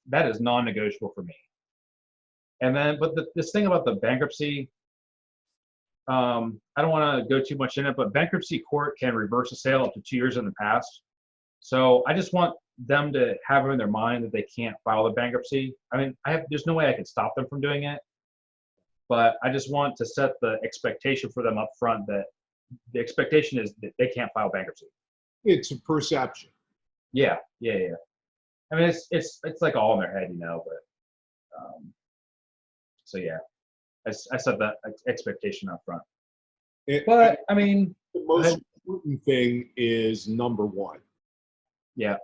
That is non-negotiable for me. And then, but this thing about the bankruptcy, I don't want to go too much in it, but bankruptcy court can reverse a sale up to 2 years in the past. So I just want them to have it in their mind that they can't file the bankruptcy. I mean, there's no way I can stop them from doing it, but I just want to set the expectation for them up front that the expectation is that they can't file bankruptcy. It's a perception. Yeah. I mean, it's like all in their head, but so yeah, I set that expectation up front. But I mean, the most important thing is number one. Yeah.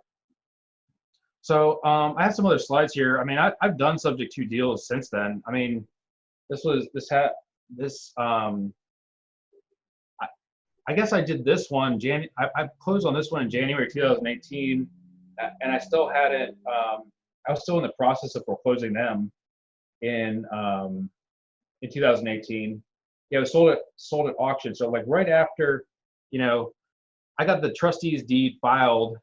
So I have some other slides here. I mean, I've done Sub2 deals since then. I mean, I guess I did this one. I closed on this one in January 2018, and I still hadn't. I was still in the process of foreclosing them in 2018. Yeah, it was sold at auction. So like right after, I got the trustee's deed filed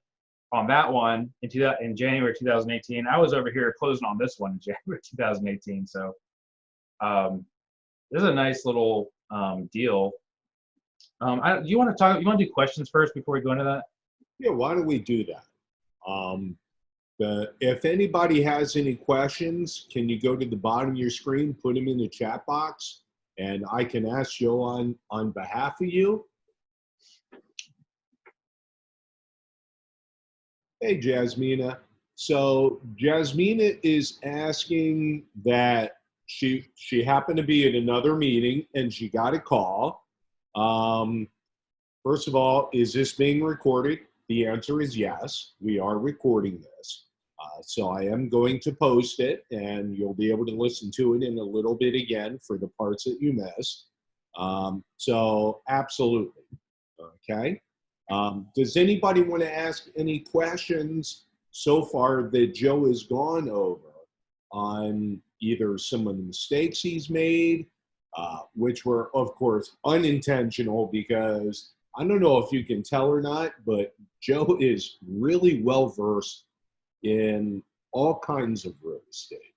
on that one in January 2018. I was over here closing on this one in January 2018. So this is a nice little deal. Do you want to do questions first before we go into that? Yeah, why don't we do that? If anybody has any questions, can you go to the bottom of your screen, put them in the chat box, and I can ask Joe on behalf of you. Hey, Jasmina. So Jasmina is asking that she happened to be at another meeting and she got a call. First of all, is this being recorded? The answer is yes, we are recording this. So I am going to post it and you'll be able to listen to it in a little bit again for the parts that you missed. So absolutely, okay. Does anybody want to ask any questions so far that Joe has gone over on either some of the mistakes he's made, which were, of course, unintentional, because I don't know if you can tell or not, but Joe is really well-versed in all kinds of real estate,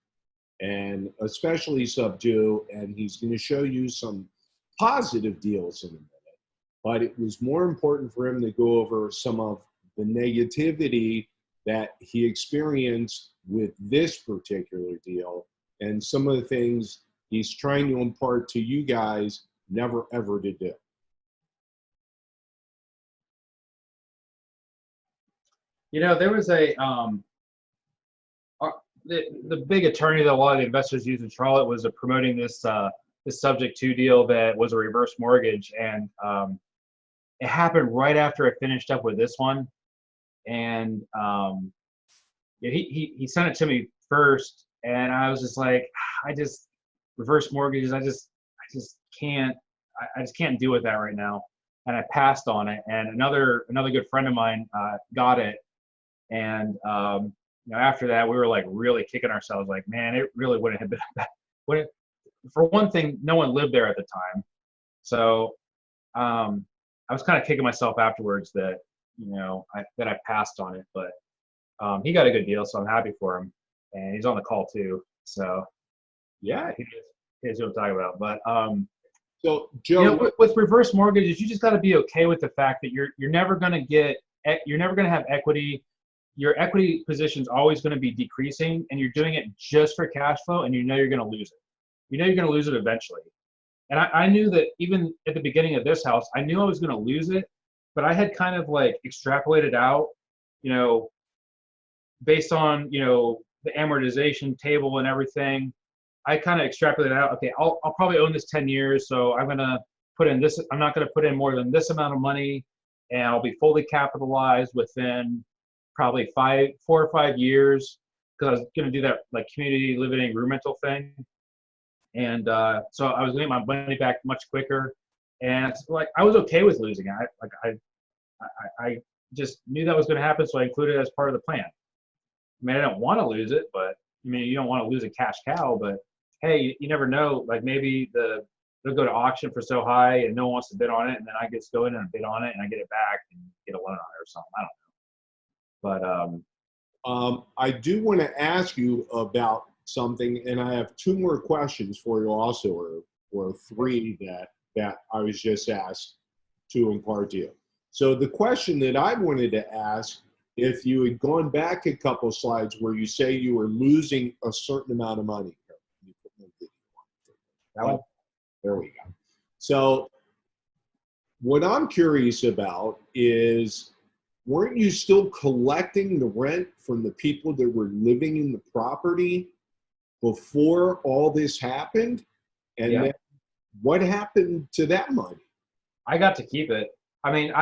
and especially Sub2, and he's going to show you some positive deals in a minute. But it was more important for him to go over some of the negativity that he experienced with this particular deal and some of the things he's trying to impart to you guys never ever to do. There was the big attorney that a lot of the investors use in Charlotte was promoting this Sub2 deal that was a reverse mortgage, and it happened right after I finished up with this one, and he sent it to me first, and I was just like, reverse mortgages, I just can't deal with that right now, and I passed on it. And another good friend of mine got it, and after that we were like really kicking ourselves, like, man, it really wouldn't have been for one thing, no one lived there at the time, so I was kind of kicking myself afterwards that I passed on it. But he got a good deal, so I'm happy for him, and he's on the call too. So yeah, he knows what I'm talking about. But so Joe, with reverse mortgages, you just got to be okay with the fact that you're never going to have equity. Your equity position is always going to be decreasing, and you're doing it just for cash flow, and you're going to lose it. You're going to lose it eventually. And I knew that even at the beginning of this house, I knew I was going to lose it, but I had kind of like extrapolated out, based on, the amortization table and everything. I kind of extrapolated out, okay, I'll probably own this 10 years. So I'm going to put in this, I'm not going to put in more than this amount of money, and I'll be fully capitalized within probably 4 or 5 years, because I was going to do that like community living room rental thing. And so I was getting my money back much quicker. And like I was okay with losing it. I just knew that was going to happen, so I included it as part of the plan. I mean, I don't want to lose it, but I mean, you don't want to lose a cash cow, but hey, you never know. Like maybe they'll go to auction for so high and no one wants to bid on it, and then I just go in and bid on it and I get it back and get a loan on it or something. I don't know. But I do want to ask you about something, and I have two more questions for you also, or three that I was just asked to impart to you. So the question that I wanted to ask, if you had gone back a couple slides where you say you were losing a certain amount of money. that one, There we go. So what I'm curious about is, weren't you still collecting the rent from the people that were living in the property before all this happened? And yeah, then what happened to that money? I got to keep it. I mean,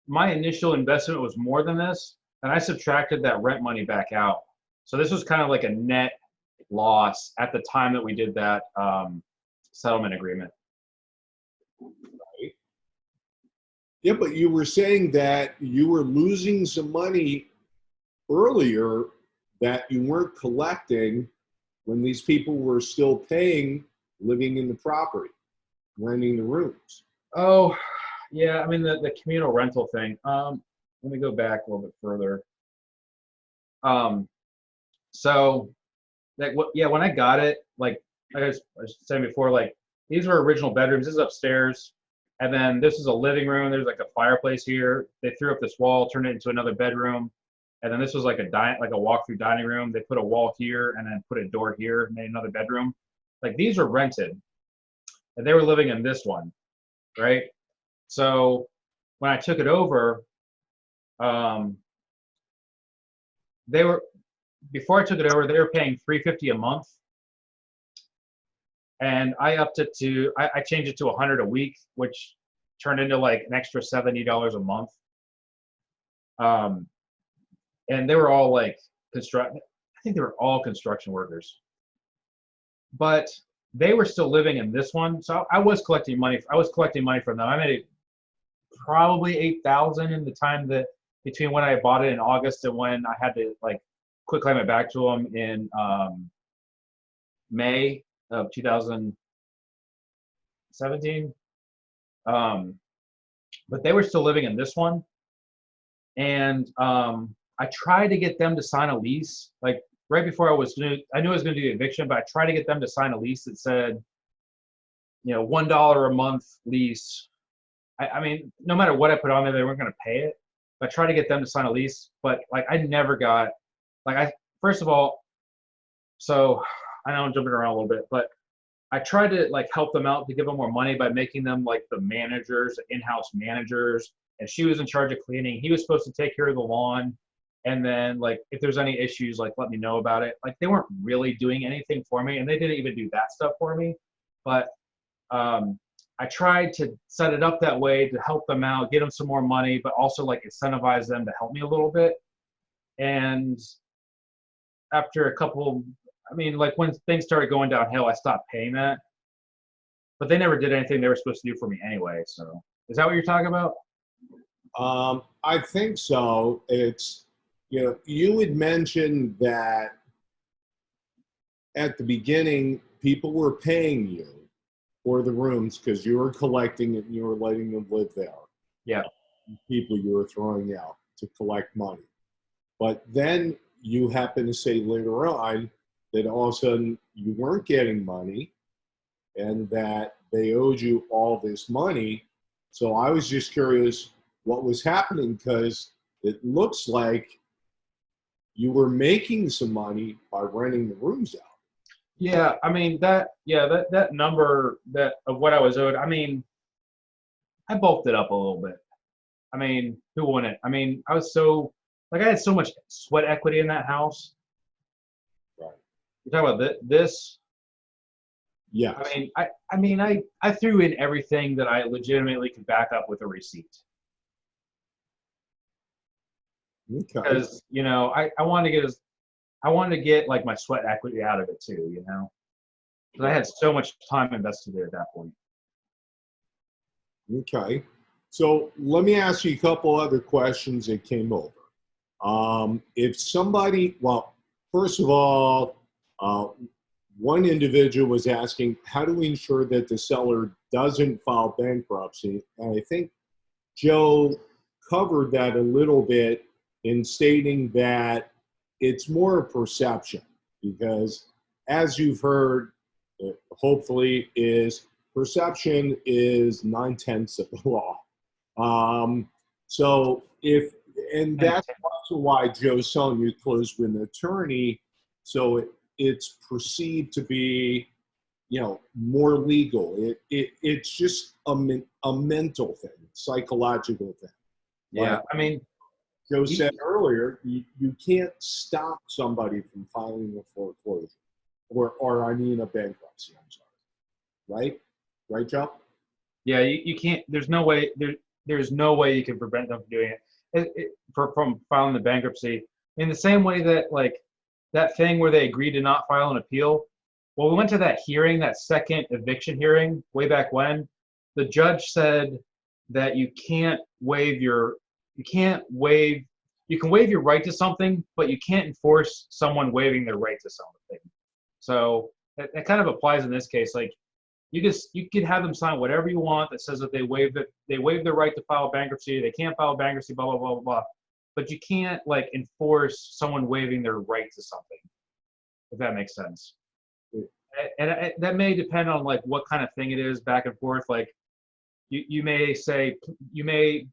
my initial investment was more than this, and I subtracted that rent money back out. So this was kind of like a net loss at the time that we did that settlement agreement. Right? Yeah, but you were saying that you were losing some money earlier that you weren't collecting when these people were still paying, living in the property, renting the rooms. Oh, yeah. I mean, the communal rental thing. Let me go back a little bit further. So, like, yeah, when I got it, like I was saying before, like these were original bedrooms. This is upstairs, and then this is a living room. There's like a fireplace here. They threw up this wall, turned it into another bedroom, and then this was like a walk-through dining room. They put a wall here and then put a door here, made another bedroom. Like these are rented, and they were living in this one, right? So when I took it over, um, they were before I took it over, they were paying $350 a month, and I upped it to I changed it to $100 a week, which turned into like an extra $70 a month. And they were all like I think they were all construction workers, but they were still living in this one. So I was collecting money. I was collecting money from them. I made probably 8,000 in the time that between when I bought it in August and when I had to like quick claim it back to them in May of 2017. But they were still living in this one, and I tried to get them to sign a lease. Like right before I knew I was going to do the eviction, but I tried to get them to sign a lease that said, $1 a month lease. I mean, no matter what I put on there, they weren't going to pay it. But I tried to get them to sign a lease, but like I never got. First of all, so I know I'm jumping around a little bit, but I tried to like help them out to give them more money by making them like the managers, the in-house managers, and she was in charge of cleaning. He was supposed to take care of the lawn, and then like if there's any issues, like let me know about it. Like they weren't really doing anything for me, and they didn't even do that stuff for me. But I tried to set it up that way to help them out, get them some more money, but also like incentivize them to help me a little bit. And after a couple, I mean, like when things started going downhill, I stopped paying that. But they never did anything they were supposed to do for me anyway. So is that what you're talking about? I think so. It's, you had mentioned that at the beginning, people were paying you for the rooms because you were collecting it and you were letting them live there. Yeah. People you were throwing out to collect money. But then you happen to say later on that all of a sudden you weren't getting money and that they owed you all this money. So I was just curious what was happening, because it looks like you were making some money by renting the rooms out. Yeah, I mean that number that of what I was owed, I mean, I bulked it up a little bit. I mean, who wouldn't? I mean, I was so like I had so much sweat equity in that house. Right. You're talking about this? Yes. I mean, I threw in everything that I legitimately could back up with a receipt. Okay. Because I wanted to get like my sweat equity out of it too. because I had so much time invested there at that point. Okay. So let me ask you a couple other questions that came over. If somebody, well, first of all, one individual was asking, how do we ensure that the seller doesn't file bankruptcy? And I think Joe covered that a little bit in stating that it's more a perception, because as you've heard, hopefully, is perception is 9/10 of the law. So if, and that's also why Joe's telling you close with an attorney, so it's perceived to be, you know, more legal. It's just a mental thing, psychological thing. Yeah, Like I mean, Joe said earlier, you can't stop somebody from filing a foreclosure or I mean a bankruptcy, I'm sorry. Right? Right, Joe? yeah, you can't. There's no way. There's no way you can prevent them from doing it, from filing the bankruptcy. In the same way that like that thing where they agreed to not file an appeal. Well, we went to that hearing, that second eviction hearing, way back when. The judge said that you can't waive your, you can't waive, you can waive your right to something, but you can't enforce someone waiving their right to something. So that kind of applies in this case. Like you could have them sign whatever you want that says that they waive their right to file bankruptcy, they can't file bankruptcy, blah blah blah blah blah. But you can't like enforce someone waiving their right to something, if that makes sense. And that may depend on like what kind of thing it is, back and forth. Like you may say, you may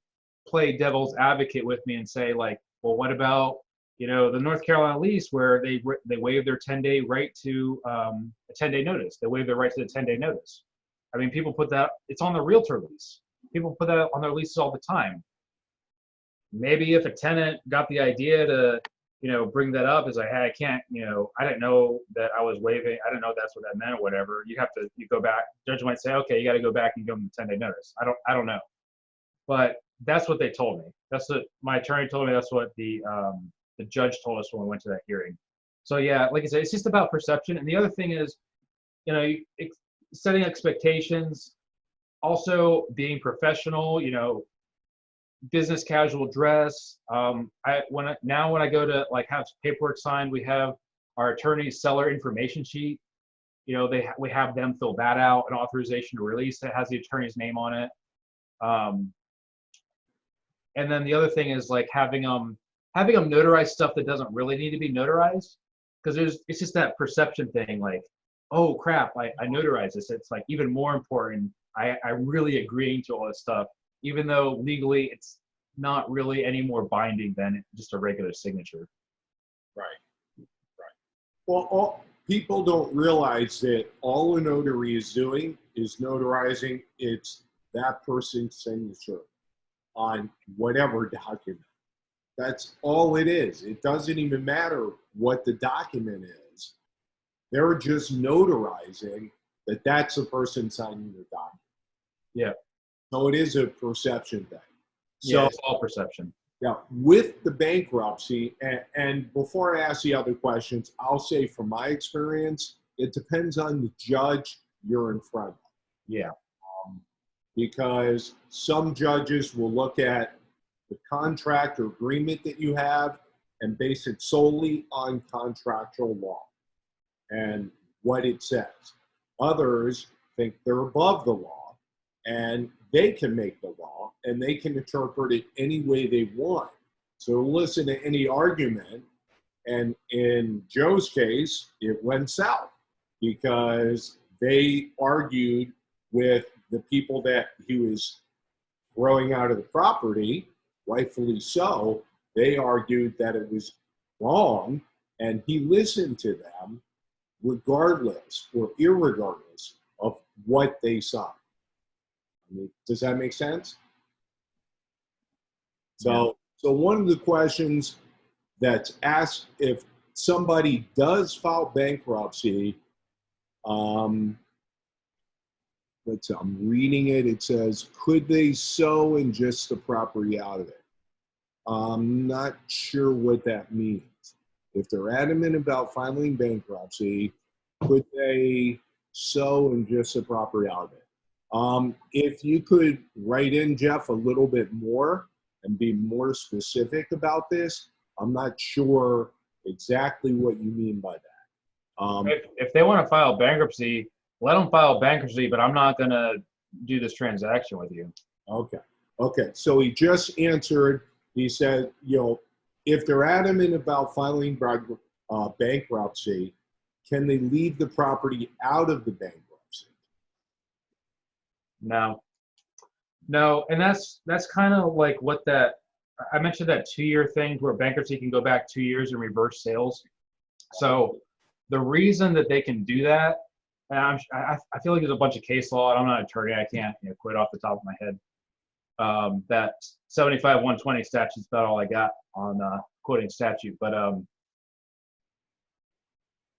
play devil's advocate with me and say like, well, what about, you know, the North Carolina lease where they waive their 10-day right to a 10-day notice. They waive their right to the 10-day notice. I mean, people put that, it's on the realtor lease. People put that on their leases all the time. Maybe if a tenant got the idea to, you know, bring that up, is like, hey, I can't, you know, I didn't know that I was waiving. I didn't know that's what that meant or whatever. You go back. Judge might say, okay, you got to go back and give them the 10-day notice. I don't know, but that's what they told me. That's what my attorney told me. That's what the judge told us when we went to that hearing. So yeah, like I said, it's just about perception. And the other thing is, you know, setting expectations, also being professional. You know, business casual dress. When I go to like have paperwork signed, we have our attorney's seller information sheet. You know, we have them fill that out, an authorization to release that has the attorney's name on it. And then the other thing is like having them notarize stuff that doesn't really need to be notarized, because it's just that perception thing. Like, oh crap, I notarized this. It's like even more important. I'm really agreeing to all this stuff, even though legally it's not really any more binding than just a regular signature. Right. Right. Well, people don't realize that all a notary is doing is notarizing. It's that person's signature on whatever document. That's all it is. It doesn't even matter what the document is. They're just notarizing that that's the person signing the document. Yeah. So it is a perception thing. Yeah, So it's all perception. yeah, with the bankruptcy, and before I ask the other questions, I'll say from my experience, it depends on the judge you're in front of. Yeah. Because some judges will look at the contract or agreement that you have and base it solely on contractual law and what it says. Others think they're above the law and they can make the law and they can interpret it any way they want. So listen to any argument, and in Joe's case, it went south because they argued with the people that he was throwing out of the property, rightfully so. They argued that it was wrong, and he listened to them regardless or irregardless of what they saw. I mean, does that make sense? So one of the questions that's asked, if somebody does file bankruptcy, I'm reading it. It says, could they sew and just the property out of it? I'm not sure what that means. If they're adamant about filing bankruptcy, could they so and just the property out of it. If you could write in, Jeff, a little bit more and be more specific about this, I'm not sure exactly what you mean by that. If they want to file bankruptcy, let them file bankruptcy, but I'm not going to do this transaction with you. Okay. Okay. So he just answered. He said, if they're adamant about filing bankruptcy, can they leave the property out of the bankruptcy? No, and that's kind of like what that I mentioned, that 2-year thing where bankruptcy can go back 2 years and reverse sales. So the reason that they can do that, and I feel like there's a bunch of case law, and I'm not an attorney, I can't quit off the top of my head. That 75-120 statute's about all I got on quoting statute, but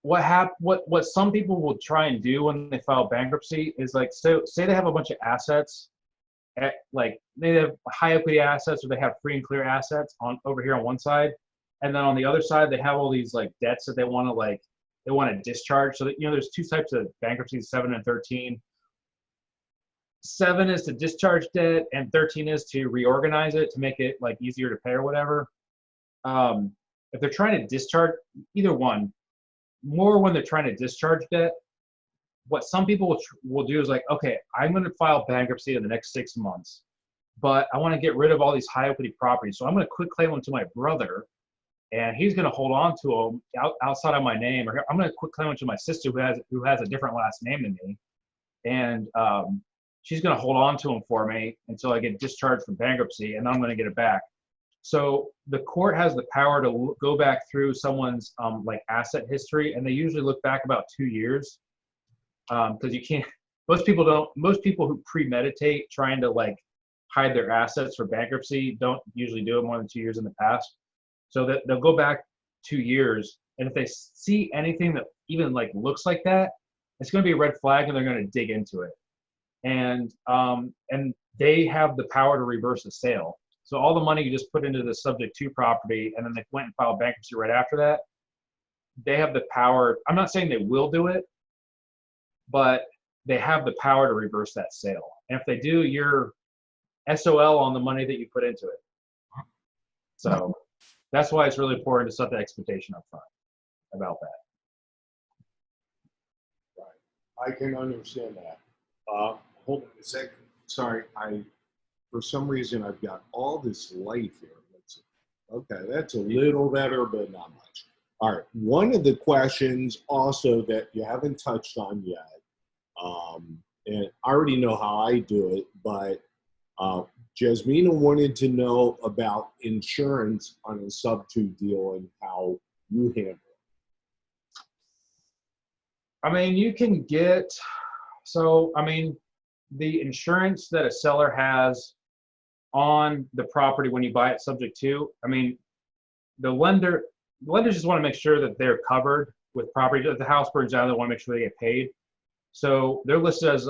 what some people will try and do when they file bankruptcy is, like, so say they have a bunch of assets, like they have high equity assets, or they have free and clear assets over here on one side, and then on the other side they have all these like debts that they want to discharge. So that, there's two types of bankruptcy: 7 and 13. 7 is to discharge debt, and 13 is to reorganize it to make it like easier to pay or whatever. If they're trying to discharge either one, more when they're trying to discharge debt, what some people will do is like, okay, I'm going to file bankruptcy in the next 6 months, but I want to get rid of all these high equity properties. So I'm going to quit claim them to my brother, and he's going to hold on to them outside of my name, or I'm going to quit claim them to my sister who has a different last name than me, and she's going to hold on to them for me until I get discharged from bankruptcy, and then I'm going to get it back. So the court has the power to go back through someone's like asset history, and they usually look back about 2 years, because you can't. Most people who premeditate trying to like hide their assets for bankruptcy don't usually do it more than 2 years in the past. So that they'll go back 2 years, and if they see anything that even like looks like that, it's going to be a red flag, and they're going to dig into it. And they have the power to reverse the sale. So all the money you just put into the subject to property, and then they went and filed bankruptcy right after that, they have the power. I'm not saying they will do it, but they have the power to reverse that sale. And if they do, you're SOL on the money that you put into it. So that's why it's really important to set the expectation up front about that. Right. I can understand that. Hold on a second. Sorry, for some reason I've got all this light here. Let's see. Okay, that's a little better, but not much. All right. One of the questions also that you haven't touched on yet, and I already know how I do it, but Jasmina wanted to know about insurance on a Sub2 deal and how you handle it. I mean, you can get, the insurance that a seller has on the property when you buy it subject to, the lenders just want to make sure that they're covered with property. If the house burns down, they want to make sure they get paid. So they're listed as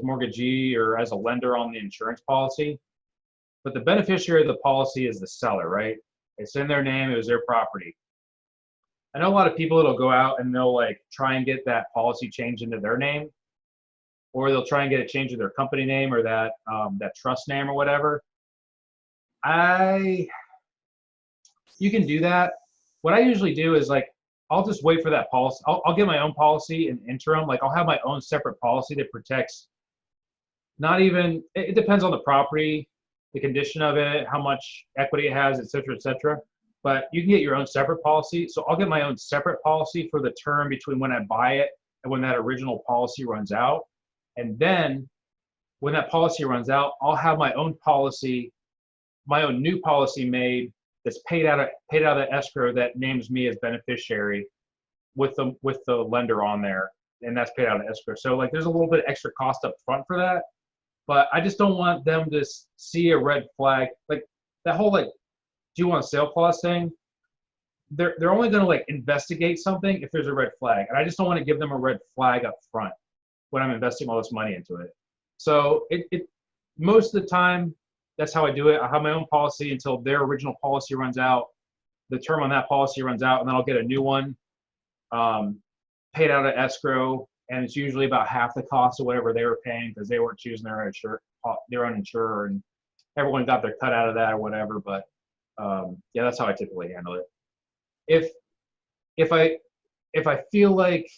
mortgagee or as a lender on the insurance policy. But the beneficiary of the policy is the seller, right? It's in their name, it was their property. I know a lot of people that'll go out and they'll like try and get that policy changed into their name, or they'll try and get it changed to their company name or that trust name or whatever. You can do that. What I usually do is like, I'll just wait for that policy. I'll get my own policy in interim. Like I'll have my own separate policy that protects, it depends on the property, the condition of it, how much equity it has, et cetera, et cetera. But you can get your own separate policy. So I'll get my own separate policy for the term between when I buy it and when that original policy runs out. And then when that policy runs out, I'll have my own policy, my own new policy made that's paid out of escrow that names me as beneficiary with the lender on there, and that's paid out of escrow. So like there's a little bit of extra cost up front for that, but I just don't want them to see a red flag. Like that whole like, do you want a sale clause thing? They're only going to like investigate something if there's a red flag, and I just don't want to give them a red flag up front when I'm investing all this money into it. So it most of the time, that's how I do it. I have my own policy until their original policy runs out. The term on that policy runs out, and then I'll get a new one paid out of escrow, and it's usually about half the cost of whatever they were paying because they weren't choosing their own insurer, and everyone got their cut out of that or whatever. But yeah, that's how I typically handle it. If I feel like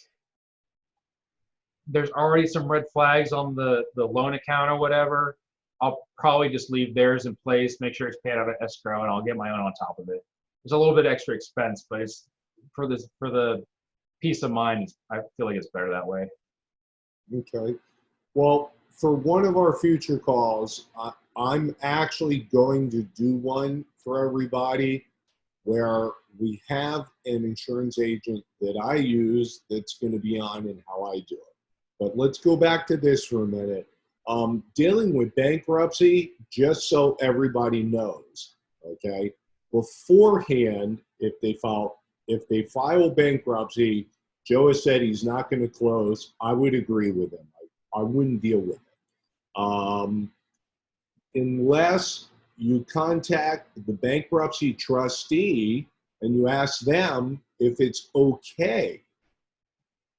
there's already some red flags on the loan account or whatever, I'll probably just leave theirs in place, make sure it's paid out of escrow, and I'll get my own on top of it. There's a little bit extra expense, but it's for the peace of mind. I feel like it's better that way. Okay. Well, for one of our future calls, I'm actually going to do one for everybody where we have an insurance agent that I use that's going to be on and how I do it. But let's go back to this for a minute. Dealing with bankruptcy, just so everybody knows, okay? Beforehand, if they file bankruptcy, Joe has said he's not going to close. I would agree with him. I wouldn't deal with it. Unless you contact the bankruptcy trustee and you ask them if it's okay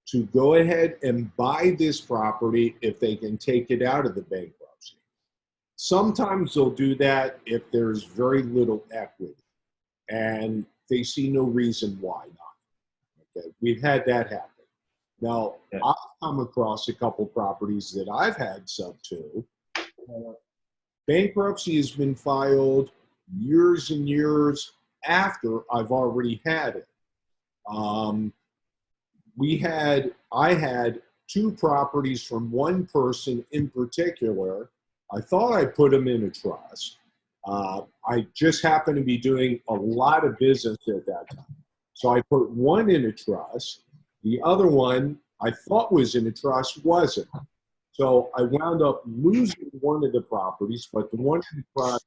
to go ahead and buy this property if they can take it out of the bankruptcy. Sometimes they'll do that if there's very little equity and they see no reason why not. Okay, we've had that happen. Now, yeah. I've come across a couple properties that I've had sub-2. Bankruptcy has been filed years and years after I've already had it. I had two properties from one person in particular. I thought I put them in a trust. I just happened to be doing a lot of business at that time. So I put one in a trust. The other one I thought was in a trust wasn't. So I wound up losing one of the properties, but the one in the trust,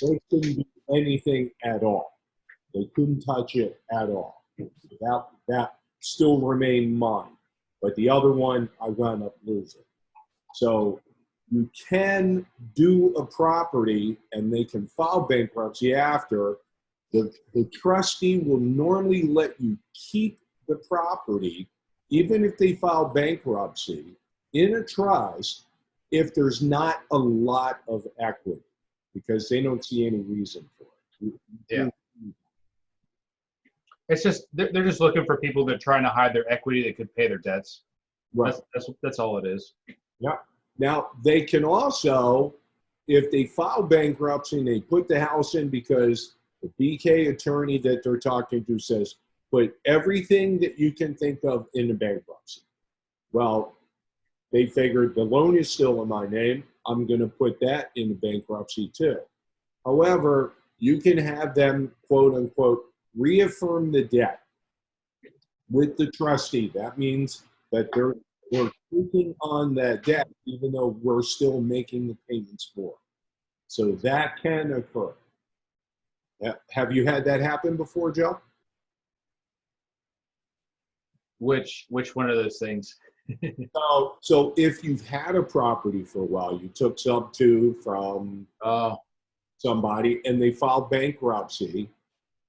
they couldn't do anything at all. They couldn't touch it at all. That still remained mine. But the other one, I wound up losing. So you can do a property and they can file bankruptcy after. The trustee will normally let you keep the property, even if they file bankruptcy, in a trust if there's not a lot of equity, because they don't see any reason for it. Yeah. It's just, they're just looking for people that are trying to hide their equity that could pay their debts. Right. That's all it is. Yeah. Now, they can also, if they file bankruptcy and they put the house in because the BK attorney that they're talking to says, put everything that you can think of in the bankruptcy. Well, they figured the loan is still in my name. I'm going to put that in the bankruptcy too. However, you can have them, quote unquote, reaffirm the debt with the trustee. That means that they're taking on that debt even though we're still making the payments for it. So that can occur. Have you had that happen before, Joe? Which one of those things? So if you've had a property for a while, you took sub-2 from somebody and they filed bankruptcy,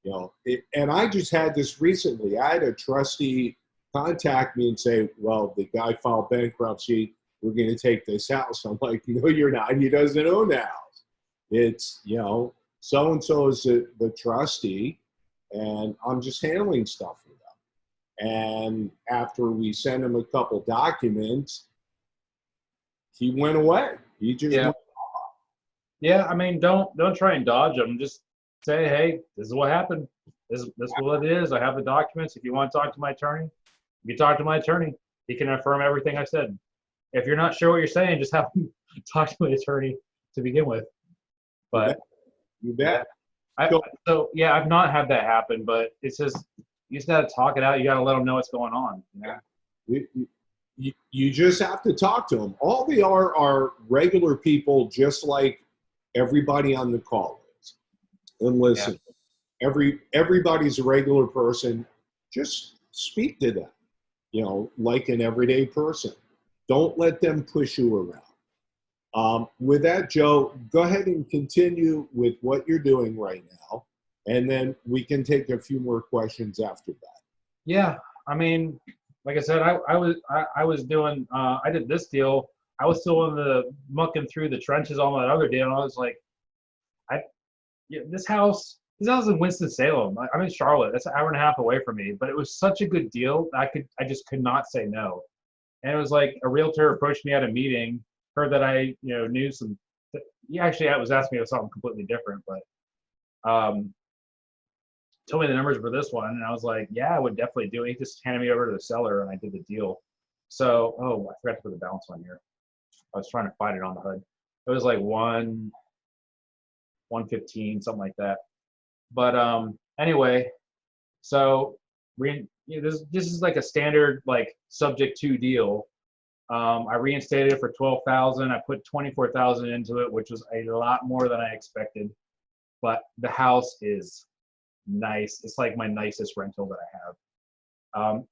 you know, and I just had this recently. I had a trustee contact me and say, well, the guy filed bankruptcy. We're going to take this house. I'm like, no, you're not. He doesn't own the house. It's, you know, so-and-so is the trustee, and I'm just handling stuff for them. And after we sent him a couple documents, he went away. He just went off. Yeah, I mean, don't try and dodge them. Just say, hey, this is what happened. This is what it is. I have the documents. If you want to talk to my attorney, you talk to my attorney. He can affirm everything I said. If you're not sure what you're saying, just have him talk to my attorney to begin with. But you bet. So yeah, I've not had that happen, but it's just, you just got to talk it out. You got to let them know what's going on. You just have to talk to them. All they are regular people, just like everybody on the call is. And listen, everybody's a regular person. Just speak to them, you know, like an everyday person. Don't let them push you around. With that, Joe, go ahead and continue with what you're doing right now, and then we can take a few more questions after that. Yeah, I mean, like I said, I was doing I did this deal. I was still in the mucking through the trenches on that other deal, and I was like, I yeah, this house is in Winston Salem. I'm in Charlotte. That's an hour and a half away from me, but it was such a good deal. I just could not say no. And it was like a realtor approached me at a meeting, heard that I knew some. He actually was asking me about something completely different, but told me the numbers for this one, and I was like, yeah, I would definitely do it. He just handed me over to the seller, and I did the deal. So, oh, I forgot to put the balance on here. I was trying to find it on the HUD. It was like 115, something like that. But anyway, so this is like a standard like subject to deal. I reinstated it for 12,000. I put 24,000 into it, which was a lot more than I expected. But the house is nice. It's like my nicest rental that I have.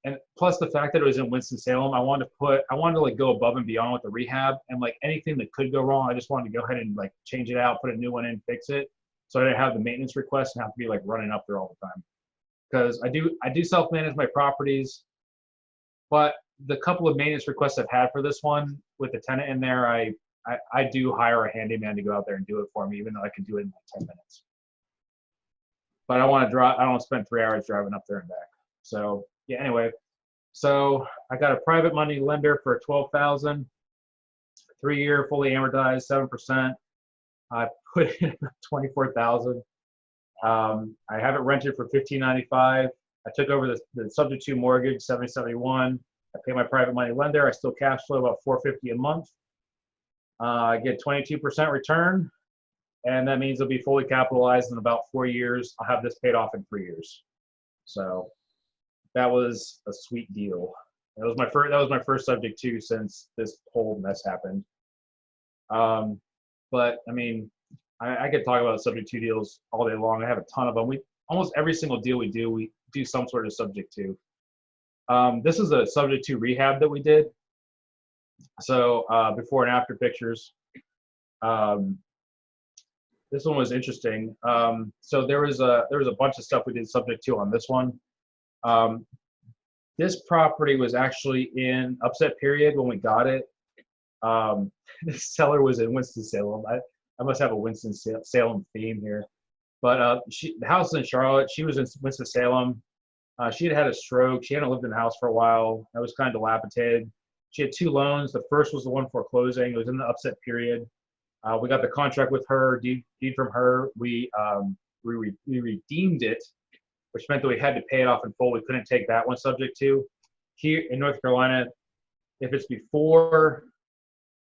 And plus the fact that it was in Winston-Salem, I wanted to like go above and beyond with the rehab, and like anything that could go wrong, I just wanted to go ahead and like change it out, put a new one in, fix it. So I didn't have the maintenance requests and have to be like running up there all the time. Because I do self-manage my properties, but the couple of maintenance requests I've had for this one with the tenant in there, I do hire a handyman to go out there and do it for me, even though I can do it in like 10 minutes. But I don't want to spend 3 hours driving up there and back. So yeah, anyway, so I got a private money lender for 12,000, 3-year, fully amortized, 7%. I put in 24,000. I have it rented for $1,595. I took over the subject to mortgage, 7071. I pay my private money lender. I still cash flow about $450 a month. I get 22% return, and that means it'll be fully capitalized in about 4 years. I'll have this paid off in 3 years. So that was a sweet deal. That was my first subject to since this whole mess happened. But I mean, I could talk about subject to deals all day long. I have a ton of them. Almost every single deal we do some sort of subject to. This is a subject to rehab that we did. So before and after pictures. This one was interesting. So there was a bunch of stuff we did subject to on this one. This property was actually in upset period when we got it. The seller was in Winston-Salem. I must have a Winston-Salem theme here. But the house is in Charlotte. She was in Winston-Salem. She had a stroke. She hadn't lived in the house for a while. It was kind of dilapidated. She had 2 loans. The first was the one foreclosing. It was in the upset period. We got the contract with her, deed from her. We redeemed it, which meant that we had to pay it off in full. We couldn't take that one subject to. Here in North Carolina, if it's before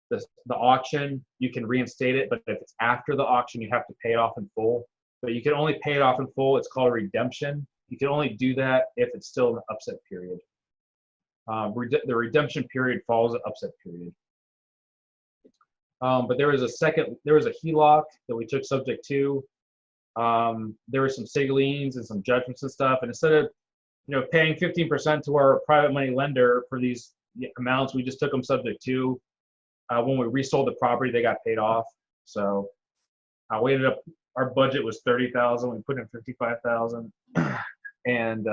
the auction, you can reinstate it, but if it's after the auction, you have to pay it off in full. But you can only pay it off in full. It's called a redemption. You can only do that if it's still in the upset period. The redemption period follows the upset period. But there was a HELOC that we took subject to. There were some sig liens and some judgments and stuff. And instead of paying 15% to our private money lender for these amounts, we just took them subject to. When we resold the property, they got paid off. So we ended up, our budget was 30,000. We put in 55,000, and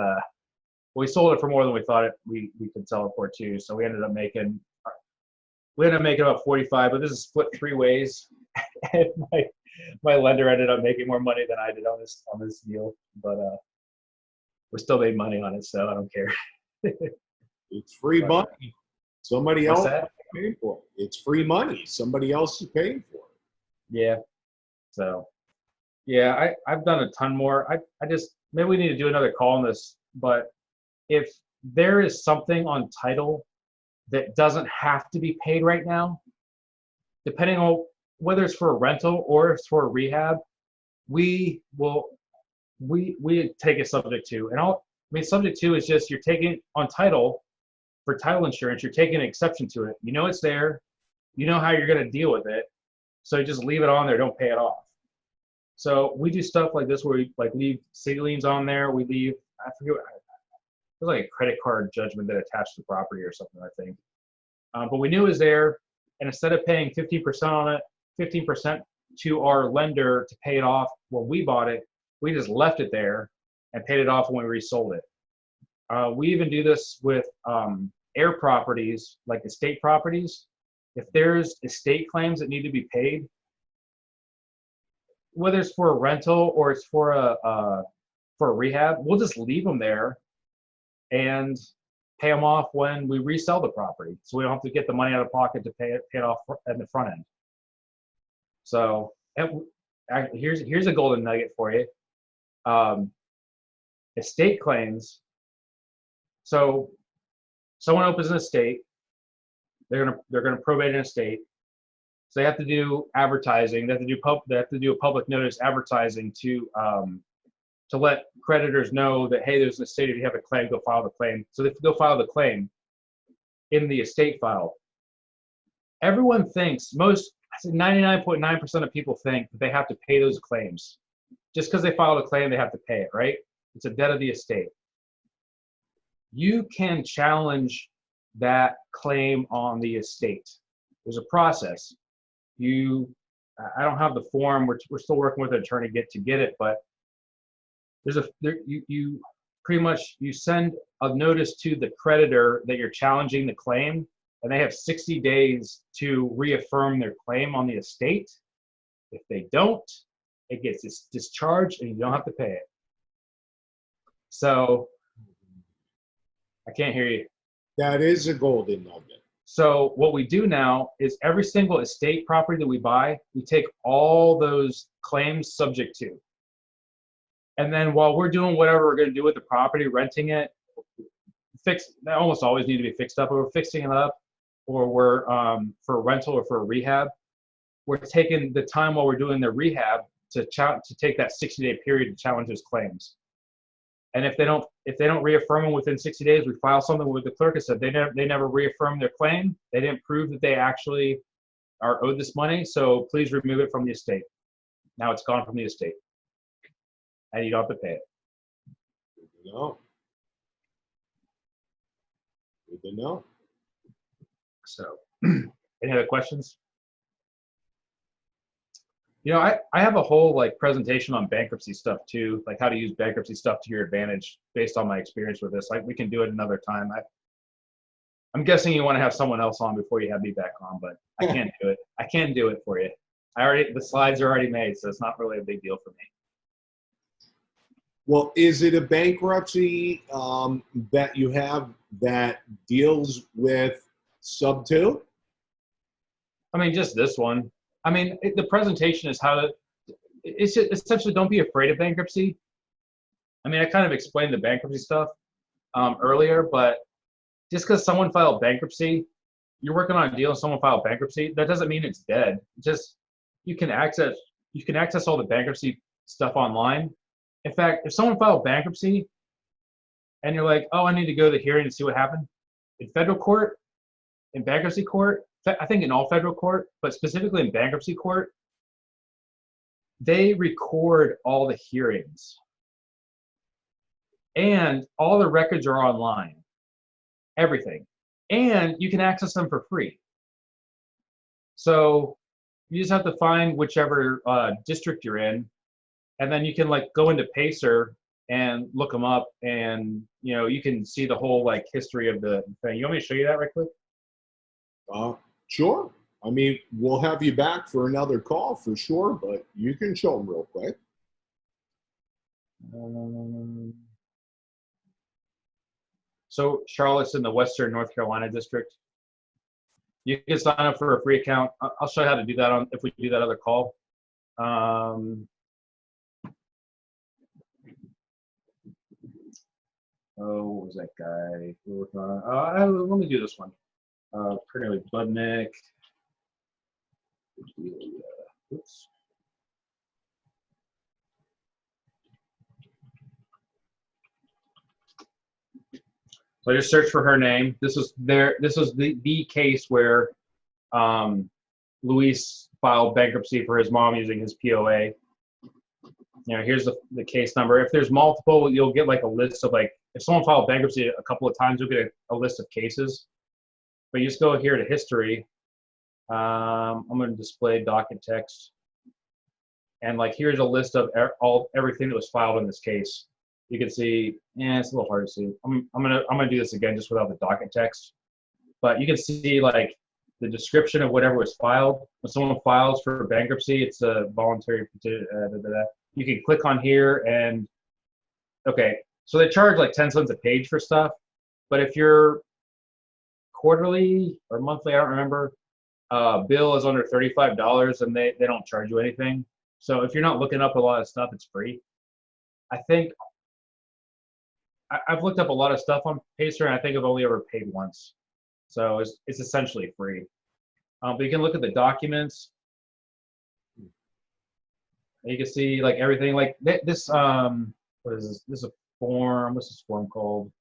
we sold it for more than we thought we could sell it for too. So we ended up making about 45. But this is split 3 ways, and my lender ended up making more money than I did on this deal. But we still made money on it, so I don't care. It's free money. Somebody else that? is paying for it. It's free money. Somebody else is paying for it. Yeah. So, yeah, I've done a ton more. I just, maybe we need to do another call on this, but if there is something on title that doesn't have to be paid right now, depending on whether it's for a rental or if it's for a rehab, we take it subject to. And subject to is just, you're taking on title. For title insurance, you're taking an exception to it. You know it's there. You know how you're going to deal with it. So just leave it on there. Don't pay it off. So we do stuff like this where we leave sig liens on there. We leave, I forget, it was like a credit card judgment that attached to the property or something, I think. But we knew it was there. And instead of paying 15% on it, 15% to our lender to pay it off when we bought it, we just left it there and paid it off when we resold it. We even do this with air properties, like estate properties. If there's estate claims that need to be paid, whether it's for a rental or it's for a rehab, we'll just leave them there and pay them off when we resell the property, so we don't have to get the money out of pocket to pay it off at the front end. So here's a golden nugget for you. Estate claims. So someone opens an estate, they're gonna probate an estate. So they have to do advertising. They have to do a public notice advertising to let creditors know that, hey, there's an estate. If you have a claim, go file the claim. So they have to go file the claim in the estate file. Everyone thinks, 99.9% of people think that they have to pay those claims. Just because they filed a claim, they have to pay it, right? It's a debt of the estate. You can challenge that claim on the estate. There's a process. I don't have the form. We're still working with an attorney to get it, but you pretty much send a notice to the creditor that you're challenging the claim, and they have 60 days to reaffirm their claim on the estate. If they don't, it gets discharged and you don't have to pay it. So I can't hear you. That is a golden nugget. So what we do now is every single estate property that we buy, we take all those claims subject to. And then while we're doing whatever we're going to do with the property, renting it, they almost always need to be fixed up, or we're fixing it up, or we're for a rental or for a rehab, we're taking the time while we're doing the rehab to take that 60-day period to challenge those claims. And if they don't reaffirm them within 60 days, we file something with the clerk that said they never reaffirmed their claim. They didn't prove that they actually are owed this money, so please remove it from the estate. Now it's gone from the estate, and you don't have to pay it. Good to know. Good to know. So, any other questions? You know, I have a whole presentation on bankruptcy stuff too, like how to use bankruptcy stuff to your advantage based on my experience with this. We can do it another time. I'm guessing you want to have someone else on before you have me back on, but I can't do it. I can't do it for you. The slides are already made, so it's not really a big deal for me. Well, is it a bankruptcy that you have that deals with Sub2? I mean, just this one. I mean, the presentation is it's just essentially, don't be afraid of bankruptcy. I mean, I kind of explained the bankruptcy stuff earlier, but just because someone filed bankruptcy, you're working on a deal and someone filed bankruptcy, that doesn't mean it's dead. Just, you can access all the bankruptcy stuff online. In fact, if someone filed bankruptcy and you're like, oh, I need to go to the hearing to see what happened, in federal court, in bankruptcy court, I think in all federal court, but specifically in bankruptcy court, they record all the hearings. And all the records are online. Everything. And you can access them for free. So you just have to find whichever district you're in, and then you can go into Pacer and look them up, and you can see the whole history of the thing. You want me to show you that right quick? Sure. I mean, we'll have you back for another call for sure, but you can show them real quick. So Charlotte's in the Western North Carolina district. You can sign up for a free account. I'll show you how to do that if we do that other call. Oh, what was that guy? Let me do this one. Apparently Budnick. Oops. So I just searched for her name. This was the case where Luis filed bankruptcy for his mom using his POA. Here's the case number. If there's multiple, you'll get a list of if someone filed bankruptcy a couple of times, you'll get a list of cases. But you just go here to history. I'm going to display docket text. And here's a list of everything that was filed in this case. You can see, yeah, it's a little hard to see. I'm gonna do this again just without the docket text. But you can see like the description of whatever was filed. When someone files for bankruptcy, it's a voluntary petition. You can click on here and okay, so they charge like 10 cents a page for stuff. But if you're quarterly or monthly, I don't remember, bill is under $35 and they don't charge you anything. So if you're not looking up a lot of stuff, it's free. I think I've looked up a lot of stuff on Pacer and I think I've only ever paid once. So it's essentially free. But you can look at the documents. You can see like everything like this. What is this? This is a form. What's this form called?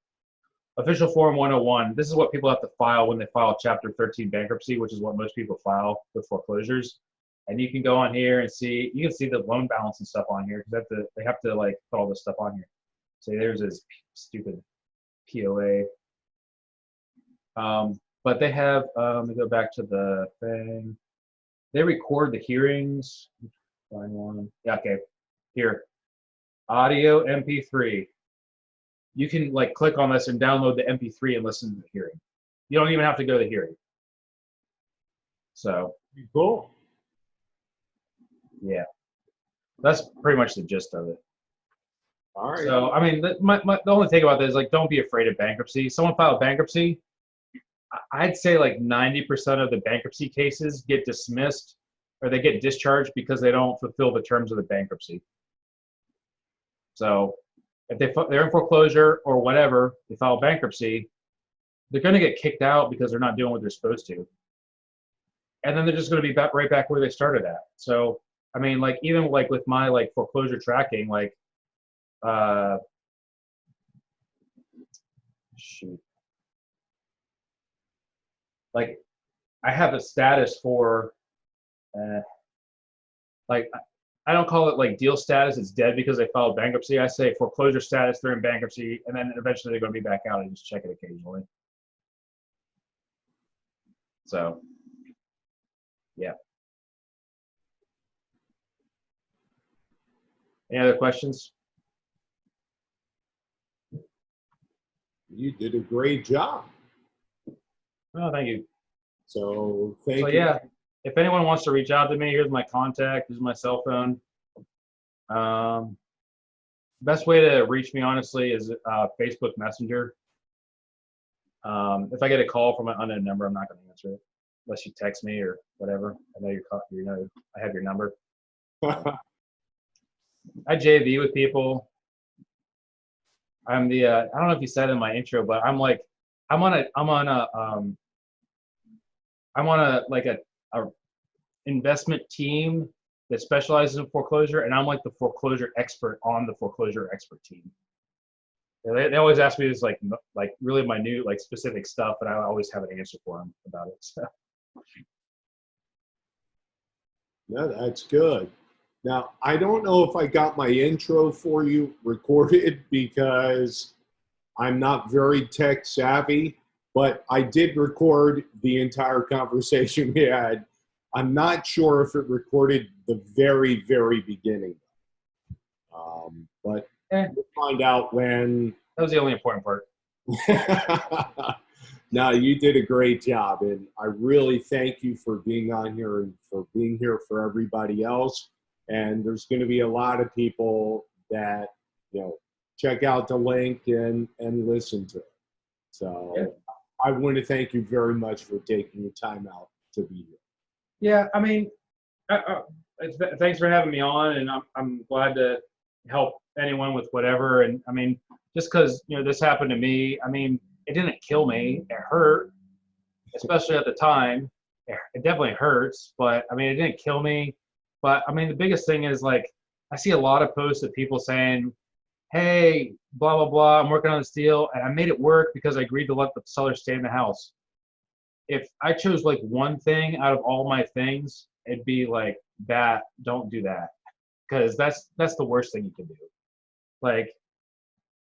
Official Form 101. This is what people have to file when they file Chapter 13 bankruptcy, which is what most people file with foreclosures. And you can go on here and see. You can see the loan balance and stuff on here because they have to like put all this stuff on here. See, there's this stupid POA. But they have, let me go back to the thing. They record the hearings. Find one. Yeah, okay. Here. Audio MP3. You can like click on this and download the MP3 and listen to the hearing. You don't even have to go to the hearing. So. Cool. Yeah. That's pretty much the gist of it. All right. So, I mean, the only thing about this is like, don't be afraid of bankruptcy. Someone filed bankruptcy. I'd say like 90% of the bankruptcy cases get dismissed or they get discharged because they don't fulfill the terms of the bankruptcy. So if they're in foreclosure or whatever, they file bankruptcy, they're going to get kicked out because they're not doing what they're supposed to. And then they're just going to be right back where they started at. So, I mean, like even like with my like foreclosure tracking, like, shoot. Like I have a status for, like I don't call it like deal status, it's dead because they filed bankruptcy. I say foreclosure status, they're in bankruptcy, and then eventually they're going to be back out. I just check it occasionally. So, yeah. Any other questions? You did a great job. Oh, thank you. So thank you. Yeah, if anyone wants to reach out to me, here's my contact. Here's my cell phone. Best way to reach me, honestly, is Facebook Messenger. If I get a call from an unknown number, I'm not going to answer it unless you text me or whatever. I know you know I have your number. I JV with people. I'm the I don't know if you said in my intro, but I'm on a investment team that specializes in foreclosure, and I'm like the foreclosure expert on the foreclosure expert team. They always ask me this like really minute, like specific stuff, but I always have an answer for them about it. So. No, that's good. Now, I don't know if I got my intro for you recorded because I'm not very tech savvy, but I did record the entire conversation we had. I'm not sure if it recorded the very, very beginning. But we'll find out when. That was the only important part. No, you did a great job, and I really thank you for being on here and for being here for everybody else. And there's going to be a lot of people that, check out the link and listen to it. So yeah. I want to thank you very much for taking the time out to be here. Yeah, I mean, thanks for having me on, and I'm glad to help anyone with whatever. And I mean, just because this happened to me, I mean, it didn't kill me. It hurt, especially at the time. It definitely hurts, but I mean, it didn't kill me. But I mean, the biggest thing is like, I see a lot of posts of people saying, hey, blah, blah, blah, I'm working on this deal, and I made it work because I agreed to let the seller stay in the house. If I chose like one thing out of all my things, it'd be like that, don't do that. Because that's the worst thing you can do. Like,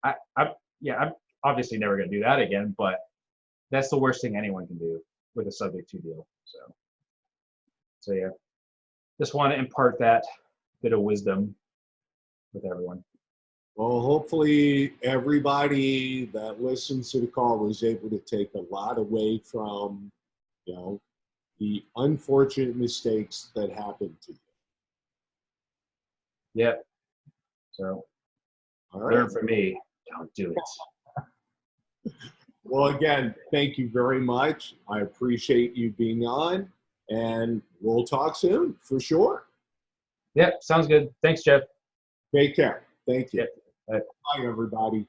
I'm obviously never going to do that again, but that's the worst thing anyone can do with a Sub2 deal. So yeah, just want to impart that bit of wisdom with everyone. Well, hopefully everybody that listens to the call was able to take a lot away from, you know, the unfortunate mistakes that happened to you. Yeah. So All right. learn from me. Don't do it. Well, again, thank you very much. I appreciate you being on, and we'll talk soon for sure. Yeah, sounds good. Thanks, Jeff. Take care. Thank you. Yeah. Bye. Bye, everybody.